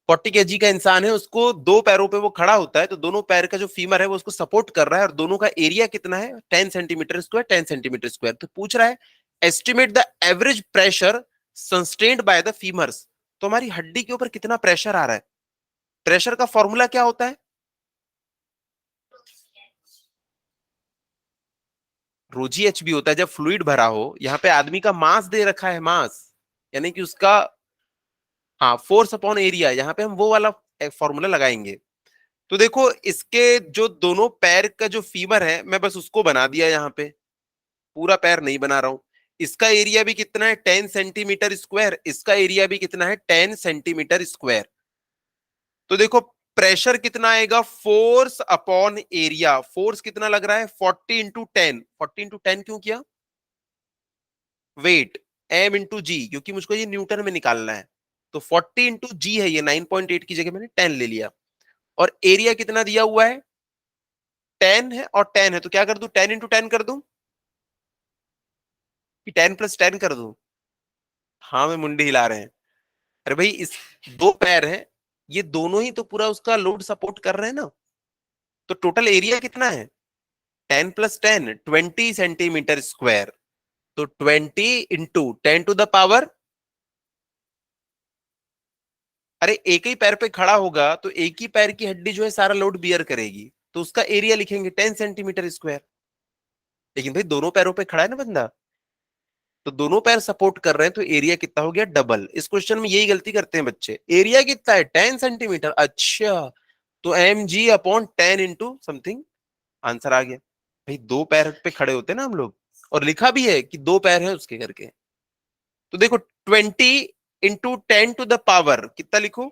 40 kg का इंसान है, उसको दो पैरों पे वो खड़ा होता है, तो दोनों पैर का जो फीमर है वो उसको सपोर्ट कर रहा है, और दोनों का एरिया कितना है? 10 सेंटीमीटर स्क्वायर 10 सेंटीमीटर स्क्वायर। तो पूछ रहा है estimate the average pressure sustained by the femurs. तो हमारी हड्डी के ऊपर कितना प्रेशर आ रहा है? प्रेशर का फॉर्मूला क्या होता है? रोजी एच भी होता है जब फ्लूइड भरा हो। यहाँ पे आदमी का मास दे रखा है, मास, यानी कि उसका, हाँ, फोर्स अपॉन एरिया, यहाँ पे हम वो वाला फॉर्मूला लगाएंगे। तो देखो, इसके जो दोनों पैर का जो फीमर है, मैं बस उसको बना दिया यहाँ पे, पूरा पैर नहीं बना रहा हूं। इसका एरिया भी कितना है? 10 सेंटीमीटर स्क्वायर। इसका एरिया भी कितना है? 10 सेंटीमीटर स्क्वायर। तो देखो प्रेशर कितना आएगा? Force upon area. फोर्स कितना लग रहा है? 40 इंटू 10। 40 इंटू 10 क्यों किया? वेट, एम इंटू जी, क्योंकि मुझको ये न्यूटन में निकालना है। तो 40 इंटू जी है, ये 9.8 की जगह मैंने 10 ले लिया। और एरिया कितना दिया हुआ है? 10 है और 10 है, तो क्या कर दूं? 10 इंटू 10 कर दूं कि 10 प्लस 10 कर दूं? हाँ, मैं मुंडी हिला रहे हैं। अरे भाई, इस दो पैर हैं, ये दोनों ही तो पूरा उसका लोड सपोर्ट कर रहे हैं ना। तो टोटल एरिया कितना है? 10 प्लस 10, 20 सेंटीमीटर स्क्वायर। तो 20 इंटू 10 टू द पावर, अरे एक ही पैर पे खड़ा होगा तो एक ही पैर की हड्डी जो है सारा लोड बियर करेगी, तो उसका एरिया लिखेंगे 10 सेंटीमीटर स्क्वायर। लेकिन भाई दोनों पैरों पे खड़ा है ना बंदा, तो दोनों पैर सपोर्ट कर रहे हैं, तो एरिया कितना हो गया? डबल। इस क्वेश्चन में यही गलती करते हैं बच्चे, एरिया कितना है? 10 सेंटीमीटर। अच्छा, तो m g upon 10 into something, answer आ गया। भाई दो पैर पे खड़े होते हैं ना हम लोग, और लिखा भी है कि दो पैर है उसके करके। तो देखो 20 इंटू 10 टू द पावर कितना लिखो?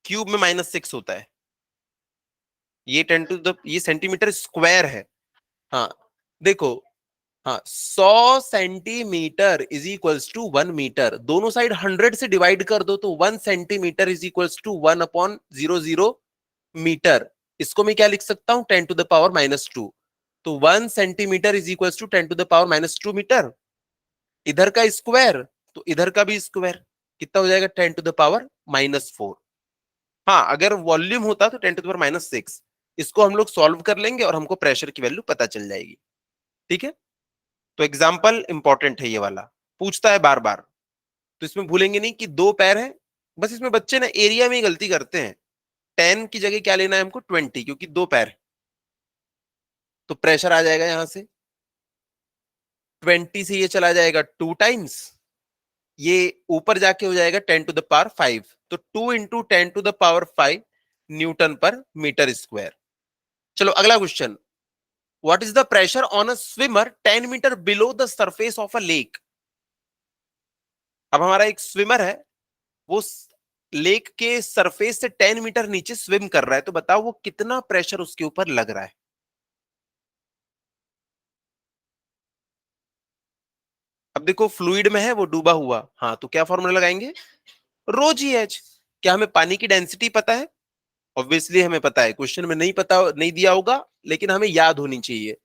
क्यूब में -6 होता है। ये 10 टू द, ये सेंटीमीटर स्क्वायर है। हाँ, देखो, हाँ, 100 centimetre is equals to 1 metre. दोनों साइड 100 से डिवाइड कर दो, तो 1 centimetre is equals to 1/00 metre. इसको मैं क्या लिख सकता हूं? 10 टू द पावर -2। तो 1 centimetre is equals to 10 to the power -2 metre. इधर का स्क्वायर तो इधर का भी स्क्वायर, कितना हो जाएगा? 10 टू द पावर -4। हाँ, अगर वॉल्यूम होता तो 10 टू द पावर -6। इसको हम लोग सॉल्व कर लेंगे और हमको प्रेशर की वैल्यू पता चल जाएगी। ठीक है, तो एग्जाम्पल इंपॉर्टेंट है ये वाला, पूछता है बार बार। तो इसमें भूलेंगे नहीं कि दो पैर हैं। बस इसमें बच्चे ना एरिया में ही गलती करते हैं। 10 की जगह क्या लेना है हमको? 20, क्योंकि दो पैर है। तो प्रेशर आ जाएगा यहां से 20 से ये चला जाएगा 2 टाइम्स, ये ऊपर जाके हो जाएगा 10 टू द पावर 5। तो 2 into 10 to the power 5 newton पर मीटर स्क्वायर। चलो अगला question. What is the pressure on a swimmer 10 metre below the surface of a lake. अब हमारा एक स्विमर है, वो लेक के सरफेस से 10 मीटर नीचे स्विम कर रहा है, तो बताओ वो कितना प्रेशर उसके ऊपर लग रहा है। अब देखो फ्लूइड में है वो, डूबा हुआ, हाँ, तो क्या फॉर्मूला लगाएंगे, रो जी एच। क्या हमें पानी की डेंसिटी पता है? ऑब्वियसली हमें पता है, क्वेश्चन में नहीं पता, नहीं दिया होगा, लेकिन हमें याद होनी चाहिए।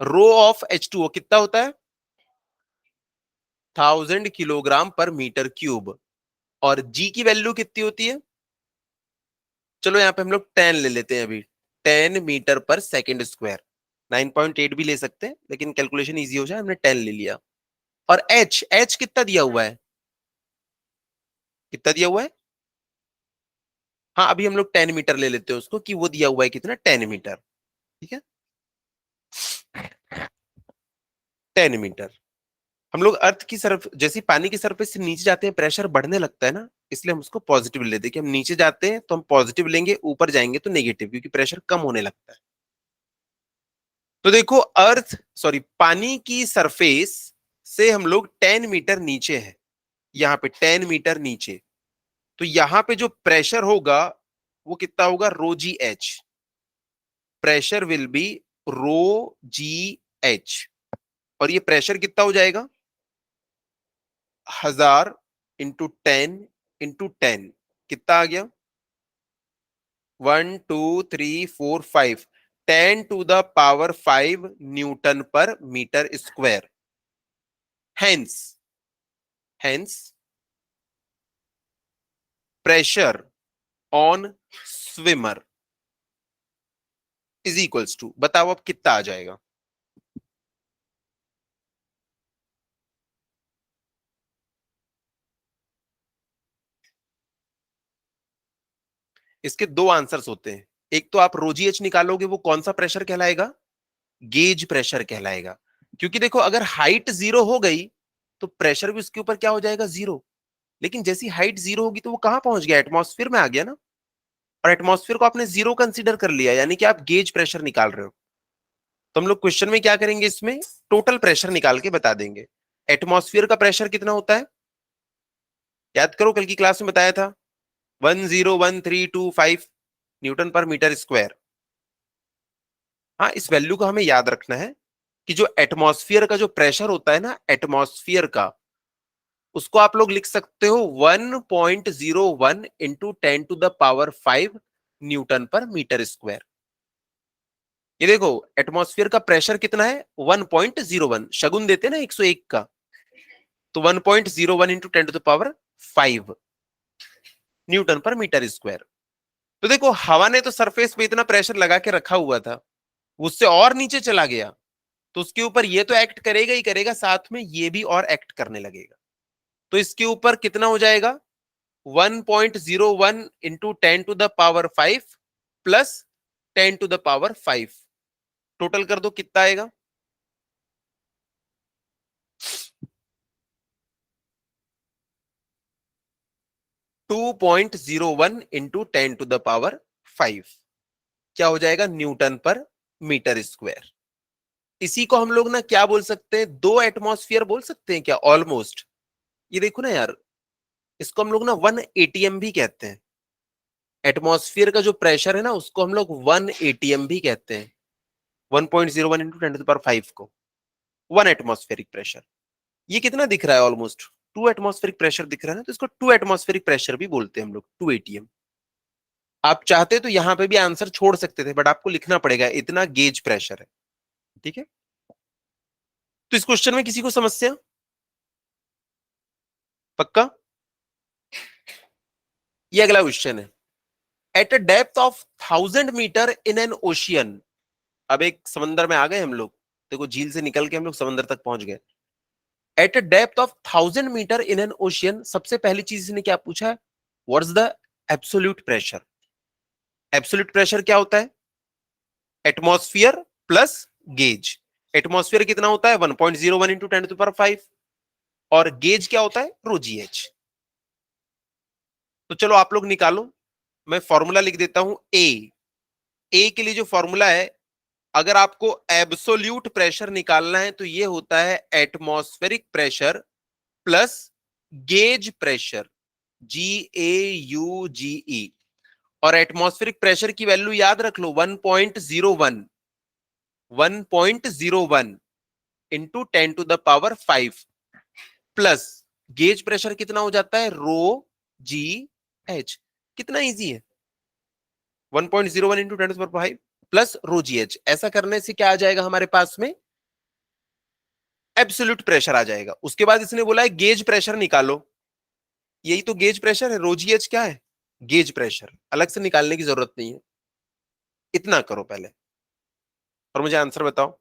रो ऑफ H2O कितना होता है, 1000 किलोग्राम पर मीटर क्यूब। और जी की वैल्यू कितनी होती है, चलो यहाँ पे हम लोग 10 ले लेते हैं अभी, 10 मीटर पर सेकेंड स्क्वायर। 9.8 भी ले सकते हैं, लेकिन कैलकुलेशन इजी हो जाए, हमने 10 ले लिया। और एच कितना दिया हुआ है, कितना दिया हुआ है, हाँ, अभी हम लोग 10 मीटर ले लेते हैं उसको, कि वो दिया हुआ है कितना, 10 मीटर। ठीक है, 10 मीटर। हम लोग अर्थ की सरफ, जैसे पानी की सरफेस से नीचे जाते हैं प्रेशर बढ़ने लगता है ना, इसलिए हम उसको पॉजिटिव लेते हैं, कि हम नीचे जाते हैं तो हम पॉजिटिव लेंगे, ऊपर जाएंगे तो नेगेटिव, क्योंकि प्रेशर कम होने लगता है। तो देखो अर्थ, सॉरी, पानी की सरफेस से हम लोग 10 मीटर नीचे हैं, यहाँ पे 10 मीटर नीचे, तो यहाँ पे जो प्रेशर होगा वो कितना होगा, rho g h. Pressure will be rho g h. और ये प्रेशर कितना हो जाएगा, 1000 × 10 × 10, कितना आ गया, 1 2 3 4 5, 10⁵ hence, hence pressure on swimmer is equals to, बताओ अब कितना आ जाएगा। इसके दो आंसर्स होते हैं, एक तो आप रोजी एच निकालोगे, वो कौन सा प्रेशर कहलाएगा, गेज प्रेशर कहलाएगा। क्योंकि देखो अगर हाइट 0 हो गई तो प्रेशर भी उसके ऊपर क्या हो जाएगा, 0। लेकिन जैसी हाइट 0 होगी तो वो कहां पहुंच गया, एटमॉस्फेयर में आ गया ना। और एटमॉस्फेयर को आपने 0 कंसीडर कर लिया, यानी कि आप गेज प्रेशर निकाल रहे हो। तो हम लोग क्वेश्चन में क्या करेंगे, इसमें टोटल प्रेशर निकाल के बता देंगे। एटमॉस्फेयर का प्रेशर कितना होता है, याद करो, कल की क्लास में बताया था, 101325 न्यूटन पर मीटर स्क्वायर। हाँ, इस वैल्यू को हमें याद रखना है, कि जो एटमॉस्फेयर का जो प्रेशर होता है ना, एटमॉस्फेयर का, उसको आप लोग लिख सकते हो 1.01 इंटू 10⁵ न्यूटन पर मीटर स्क्वायर। ये देखो एटमॉस्फेयर का प्रेशर कितना है, 1.01, शगुन देते ना 101 का, तो 1.01 इंटू 10⁵ न्यूटन पर मीटर स्क्वायर। तो देखो हवा ने तो सरफेस पे इतना प्रेशर लगा के रखा हुआ था, उससे और नीचे चला गया, तो उसके ऊपर ये तो एक्ट करेगा ही करेगा, साथ में ये भी और एक्ट करने लगेगा। तो इसके ऊपर कितना हो जाएगा, 1.01 इंटू 10⁵ प्लस 10⁵, टोटल कर दो कितना आएगा, 2.01 इंटू 10⁵, क्या हो जाएगा, न्यूटन पर मीटर स्क्वायर। इसी को हम लोग ना क्या बोल सकते हैं, दो एटमॉस्फेयर बोल सकते हैं क्या, ऑलमोस्ट। ये देखो ना यार, इसको हम लोग ना 1 ATM भी कहते हैं। एटमॉस्फेयर का जो प्रेशर है ना, उसको हम लोग 1 ATM भी कहते हैं, 1.01 इंटू 10⁵ को 1 एटमॉस्फेरिक प्रेशर। ये कितना दिख रहा है, ऑलमोस्ट 2 एटमॉस्फेरिक प्रेशर दिख रहा है ना, तो इसको 2 एटमॉस्फेरिक प्रेशर भी बोलते हैं हम लोग, 2 ATM। आप चाहते तो यहां पे भी आंसर छोड़ सकते थे, बट आपको लिखना पड़ेगा इतना गेज प्रेशर है। ठीक है, तो इस क्वेश्चन में किसी को समस्या, पक्का। ये अगला क्वेश्चन है, at a depth of 1000 metre in an ocean. अब एक समंदर में आ गए हम लोग, देखो झील से निकल के हम लोग समंदर तक पहुंच गए। At a depth of 1000 metre in an ocean, सबसे पहली चीज इसने क्या पूछा है, what's the absolute pressure. Absolute pressure क्या होता है, एटमॉस्फेयर प्लस गेज। एटमॉस्फेयर कितना होता है, 1.01 इंटू 10⁵, और गेज क्या होता है, रो जी एच। तो चलो आप लोग निकालो, मैं फॉर्मूला लिख देता हूं। ए के लिए जो फॉर्मूला है अगर आपको एब्सोल्यूट प्रेशर निकालना है तो ये होता है atmospheric pressure plus gauge pressure, GAUGE। और एटमॉस्फेरिक प्रेशर की वैल्यू याद रख लो 1.01, 1.01 इंटू 10⁵ प्लस गेज प्रेशर कितना हो जाता है, ρGH। कितना इजी है, 1.01 इंटू 10⁵ प्लस ρGH। ऐसा करने से क्या आ जाएगा हमारे पास में, एब्सोल्यूट प्रेशर आ जाएगा। उसके बाद इसने बोला है गेज प्रेशर निकालो, यही तो गेज प्रेशर है। ρGH क्या है, गेज प्रेशर, अलग से निकालने की जरूरत नहीं है। इतना करो पहले और मुझे आंसर बताओ।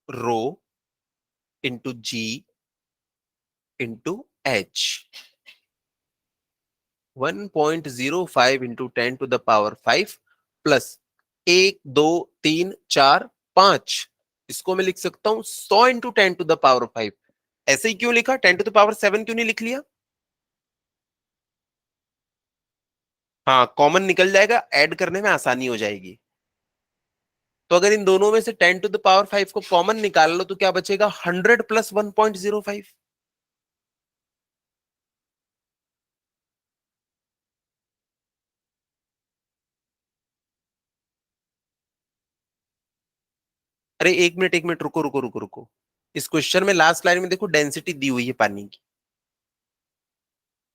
Rho into g into H, 1.05 into 10⁵ plus 1 2 3 4 5। इसको मैं लिख सकता हूं 100 इंटू 10⁵। ऐसे ही क्यों लिखा, 10⁷ क्यों नहीं लिख लिया। हाँ, कॉमन निकल जाएगा, ऐड करने में आसानी हो जाएगी। तो अगर इन दोनों में से 10⁵ को कॉमन निकाल लो तो क्या बचेगा, 100 प्लस 1.05। अरे एक मिनट रुको रुको रुको रुको। इस क्वेश्चन में लास्ट लाइन में देखो डेंसिटी दी हुई है पानी की।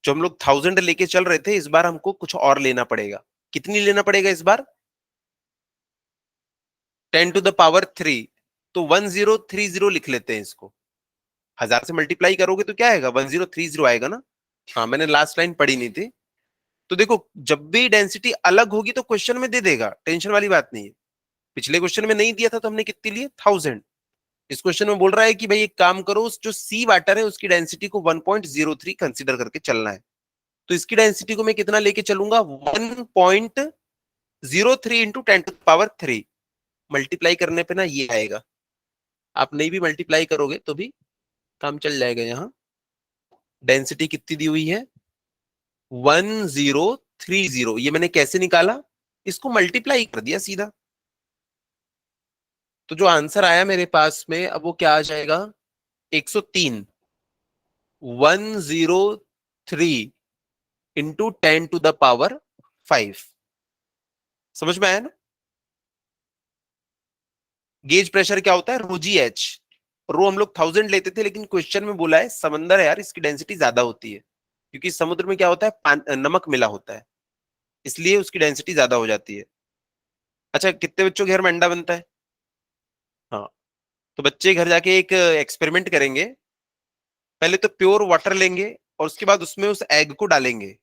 जो हम लोग 1000 लेके चल रहे थे, इस बार हमको कुछ और लेना पड़ेगा। कितनी लेना पड़ेगा इस बार, 10⁵। तो 1030 लिख लेते हैं इसको। 1000 से मल्टीप्लाई करोगे तो क्या आएगा, 1030 आएगा ना। हाँ, मैंने लास्ट लाइन पढ़ी नहीं थी। तो देखो जब भी डेंसिटी अलग होगी तो क्वेश्चन में दे देगा, टेंशन वाली बात नहीं है। पिछले क्वेश्चन में नहीं दिया था तो हमने कितनी लिए, 1000। इस क्वेश्चन में बोल रहा है कि भाई एक काम करो, उस जो सी वाटर है उसकी डेंसिटी को 1.03 कंसीडर करके चलना है। तो इसकी डेंसिटी को मैं कितना लेके चलूंगा, 1.03 इंटू 10⁵। मल्टीप्लाई करने पे ना ये आएगा। आप नहीं भी मल्टीप्लाई करोगे तो भी काम चल जाएगा। यहाँ डेंसिटी कितनी दी हुई है, 1030। ये मैंने कैसे निकाला, इसको मल्टीप्लाई कर दिया सीधा। तो जो आंसर आया मेरे पास में अब वो क्या आ जाएगा, 103, 103 इंटू 10⁵। समझ में आया ना। गेज प्रेशर क्या होता है, ρGH। रो हम लोग 1000 लेते थे, लेकिन क्वेश्चन में बोला है समंदर है यार, इसकी डेंसिटी ज्यादा होती है, क्योंकि समुद्र में क्या होता है, नमक मिला होता है, इसलिए उसकी डेंसिटी ज्यादा हो जाती है। अच्छा, कितने बच्चों के घर में अंडा बनता है, हाँ। तो बच्चे घर जाके एक एक्सपेरिमेंट करेंगे। पहले तो प्योर वाटर लेंगे और उसके बाद उसमें उस एग को डालेंगे।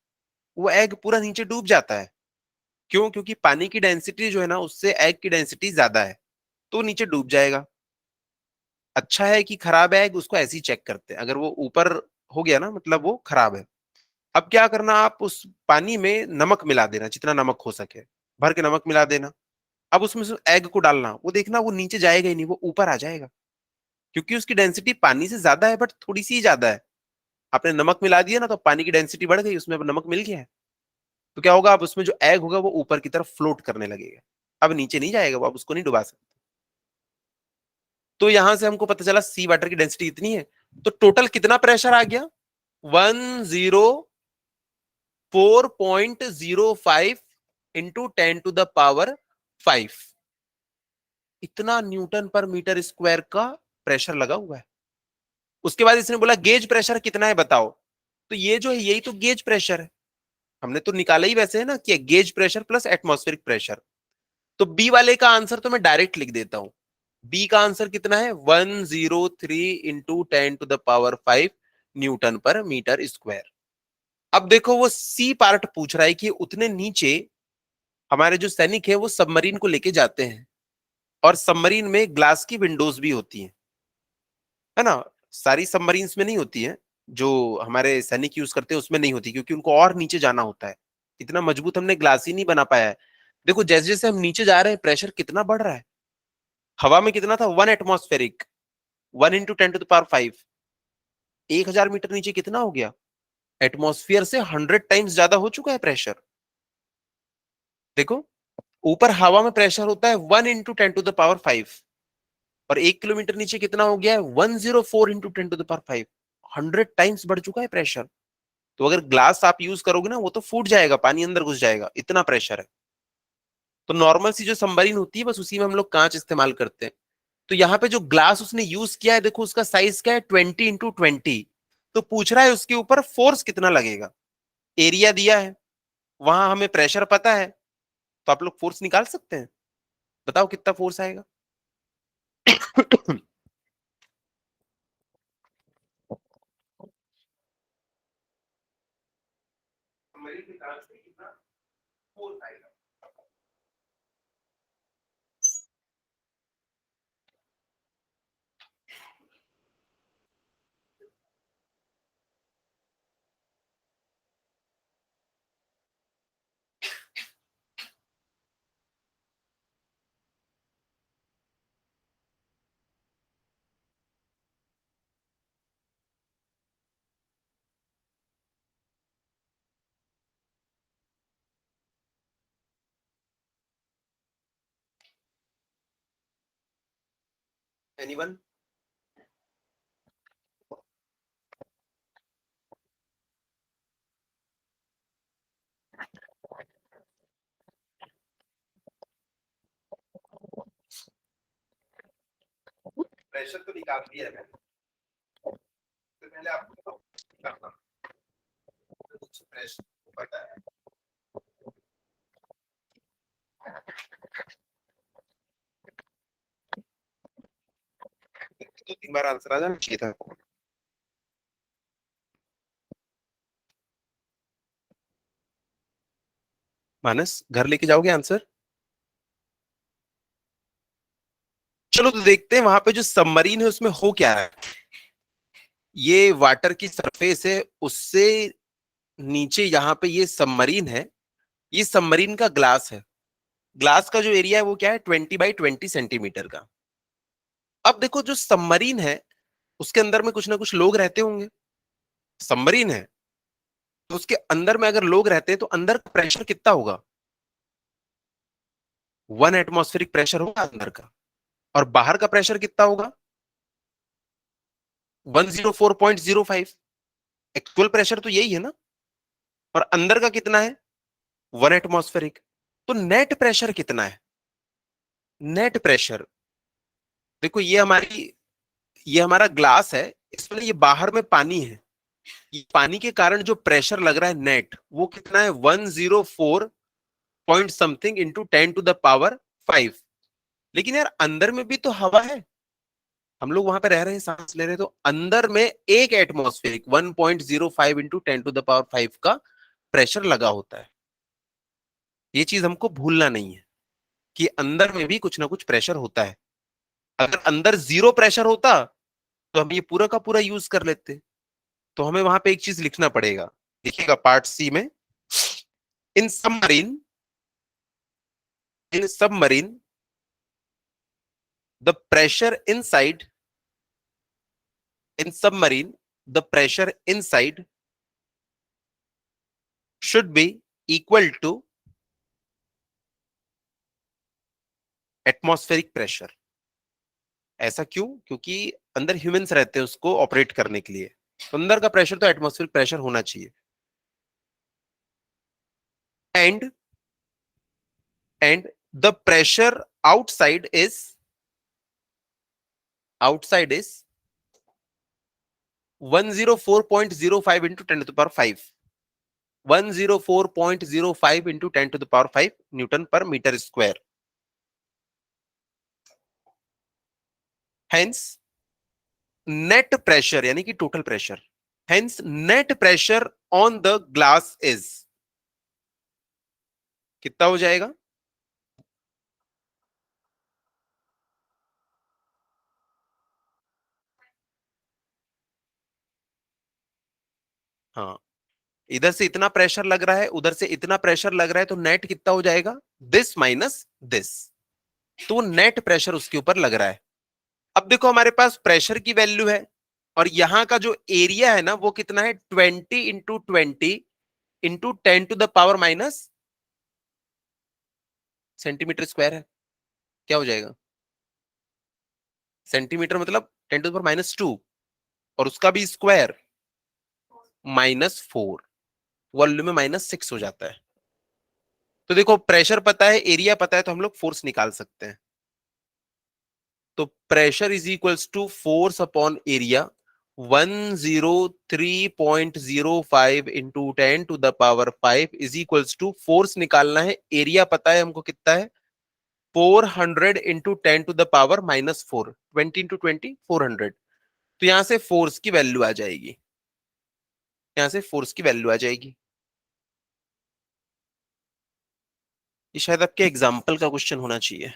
वो एग पूरा नीचे डूब जाता है। क्यों, क्योंकि पानी की डेंसिटी जो है ना उससे एग की डेंसिटी ज्यादा है, तो नीचे डूब जाएगा। अच्छा है कि खराब है एग, उसको ऐसे ही चेक करते हैं। अगर वो ऊपर हो गया ना, मतलब वो खराब है। अब क्या करना, आप उस पानी में नमक मिला देना, जितना नमक हो सके भर के नमक मिला देना। अब उसमें से एग को डालना, वो देखना वो नीचे जाएगा ही नहीं, वो ऊपर आ जाएगा, क्योंकि उसकी डेंसिटी पानी से ज्यादा है, बट थोड़ी सी ही ज्यादा है। आपने नमक मिला दिया ना, तो पानी की डेंसिटी बढ़ गई, उसमें अब नमक मिल गया है। तो क्या होगा, अब उसमें जो एग होगा वो ऊपर की तरफ फ्लोट करने लगेगा। अब नीचे नहीं जाएगा, वो अब उसको नहीं डुबा सकते। तो यहां से हमको पता चला सी वाटर की डेंसिटी इतनी है। तो टोटल कितना प्रेशर आ गया, 104.05 इंटू 10⁵। इतना न्यूटन पर मीटर स्क्वायर का प्रेशर लगा हुआ है। उसके बाद इसने बोला गेज प्रेशर कितना है बताओ। तो ये जो है यही तो गेज प्रेशर है। हमने तो निकाला ही वैसे है ना, कि gauge pressure plus atmospheric pressure. तो बी वाले का आंसर तो मैं डायरेक्ट लिख देता हूं। बी का आंसर कितना है, 103 इंटू 10⁵ न्यूटन पर मीटर स्क्वायर। अब देखो वो सी पार्ट पूछ रहा है कि उतने नीचे हमारे जो सैनिक है वो सबमरीन को लेके जाते हैं, और सबमरीन में ग्लास की विंडोज भी होती हैं, है ना। सारी सबमरीन्स में नहीं होती है। जो हमारे सैनिक यूज करते हैं उसमें नहीं होती, क्योंकि उनको और नीचे जाना होता है। इतना मजबूत हमने ग्लास ही नहीं बना पाया है। देखो जैसे जैसे हम नीचे जा रहे हैं प्रेशर कितना बढ़ रहा है। हवा में कितना था, 1 एटमॉस्फेरिक, 1 × 10⁵। 1,000 मीटर नीचे कितना हो गया, एटमॉस्फेयर से 100 टाइम्स ज्यादा हो चुका है प्रेशर। देखो ऊपर हवा में प्रेशर होता है 1 × 10⁵, और 1 किलोमीटर नीचे कितना हो गया है, 104 × 10⁵। 100 टाइम्स बढ़ चुका है प्रेशर। तो अगर ग्लास आप यूज करोगे ना, वो तो फूट जाएगा, पानी अंदर घुस जाएगा, इतना प्रेशर है। तो नॉर्मल सी जो सबमरीन होती है बस उसी में हम लोग कांच इस्तेमाल करते हैं। तो यहाँ पे जो ग्लास उसने यूज किया है, देखो उसका साइज क्या है, 20 × 20। तो पूछ रहा है उसके ऊपर फोर्स कितना लगेगा। एरिया दिया है, वहां हमें प्रेशर पता है, तो आप लोग फोर्स निकाल सकते हैं। बताओ कितना फोर्स आएगा। कितना फोर्स आएगा। एनीवन। प्रेशर तो निकाल दिया है मैंने। तो पहले आपको करना प्रेशर पता है। 2 3 बार आंसर आ जाना चाहिए था। मानस घर लेके जाओगे आंसर। चलो तो देखते हैं वहां पे जो सबमरीन है उसमें हो क्या है। ये वाटर की सरफेस है, उससे नीचे यहाँ पे ये सबमरीन है। ये सबमरीन का ग्लास है। ग्लास का जो एरिया है वो क्या है, 20 × 20 सेंटीमीटर का। अब देखो जो सबमरीन है उसके अंदर में कुछ ना कुछ लोग रहते होंगे। सबमरीन है तो उसके अंदर में अगर लोग रहते हैं तो अंदर का प्रेशर कितना होगा, 1 एटमॉस्फेरिक प्रेशर होगा अंदर का। और बाहर का प्रेशर कितना होगा, 104.05। एक्चुअल प्रेशर तो यही है ना। और अंदर का कितना है, 1 एटमॉस्फेरिक। तो नेट प्रेशर कितना है, नेट प्रेशर। देखो ये हमारा ग्लास है, इसमें ये बाहर में पानी है। ये पानी के कारण जो प्रेशर लग रहा है नेट, वो कितना है, 104 पॉइंट समथिंग इंटू 10⁵ लेकिन यार अंदर में भी तो हवा है। हम लोग वहां पे रह रहे हैं, सांस ले रहे हैं, तो अंदर में एक एटमॉस्फेरिक 1.05 इंटू 10⁵ का प्रेशर लगा होता है। ये चीज हमको भूलना नहीं है कि अंदर में भी कुछ ना कुछ प्रेशर होता है। अगर अंदर जीरो प्रेशर होता तो हम ये पूरा का पूरा यूज कर लेते। तो हमें वहां पे एक चीज लिखना पड़ेगा। देखिएगा पार्ट सी में, in submarine, in submarine the pressure inside, in submarine the pressure inside should be equal to atmospheric pressure. ऐसा क्यों, क्योंकि अंदर ह्यूमंस रहते हैं उसको ऑपरेट करने के लिए, तो अंदर का प्रेशर तो एटमॉस्फेरिक प्रेशर होना चाहिए। And and the pressure outside is 104.05 into 10⁵। 104.05 into 10⁵ newton पर metre square. Hence net pressure यानी कि total pressure, hence net pressure on the glass is कितना हो जाएगा, हाँ, इधर से इतना प्रेशर लग रहा है, उधर से इतना प्रेशर लग रहा है, तो नेट कितना हो जाएगा, दिस माइनस दिस। तो नेट प्रेशर उसके ऊपर लग रहा है। अब देखो हमारे पास प्रेशर की वैल्यू है, और यहां का जो एरिया है ना वो कितना है, 20 × 20 × 10⁻⁻⁻, सेंटीमीटर स्क्वायर है। क्या हो जाएगा, सेंटीमीटर मतलब 10⁻⁻², और उसका भी स्क्वायर -4, वॉल्यूम में -6 हो जाता है। तो देखो प्रेशर पता है, एरिया पता है, तो हम लोग फोर्स निकाल सकते हैं। तो pressure is equals to force upon area, 103.05 into 10⁻⁵ is equals to, force निकालना है, एरिया पता है हमको कितना है, 400 इंटू 10⁻⁻⁴, 20 इंटू 20 400। तो यहां से फोर्स की वैल्यू आ जाएगी, यहां से फोर्स की वैल्यू आ जाएगी। ये शायद आपके एग्जाम्पल का क्वेश्चन होना चाहिए।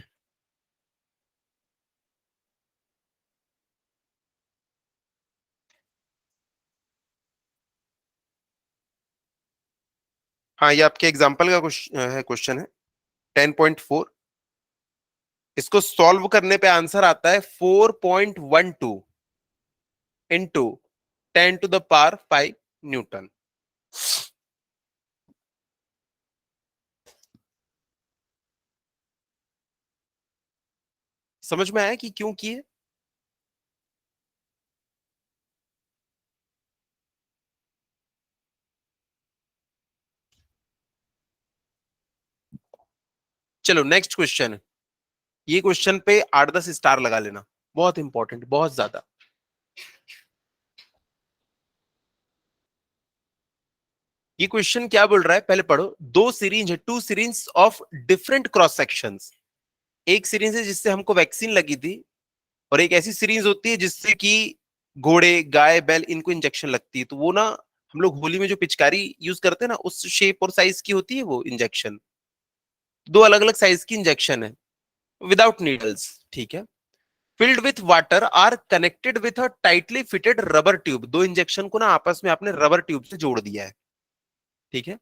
हाँ, ये आपके एग्जाम्पल का क्वेश्चन है 10.4। इसको सॉल्व करने पे आंसर आता है 4.12 इंटू 10⁵ न्यूटन। समझ में आया कि क्यों किए। चलो नेक्स्ट क्वेश्चन। ये क्वेश्चन पे 8-10 स्टार लगा लेना, बहुत इंपॉर्टेंट, बहुत ज्यादा। ये क्वेश्चन क्या बोल रहा है, पहले पढ़ो। दो सिरिंज है, two syringe of different cross sections. एक सिरिंज है जिससे हमको वैक्सीन लगी थी, और एक ऐसी सिरिंज होती है जिससे कि घोड़े, गाय, बैल, इनको इंजेक्शन लगती है। तो वो ना, हम लोग होली में जो पिचकारी यूज करते हैं ना, उस शेप और साइज की होती है वो इंजेक्शन। दो अलग अलग साइज की इंजेक्शन है, विदाउट नीडल्स, ठीक है। Filled with water are connected with a tightly fitted rubber tube. दो इंजेक्शन को ना आपस में आपने रबर ट्यूब से जोड़ दिया है, ठीक है,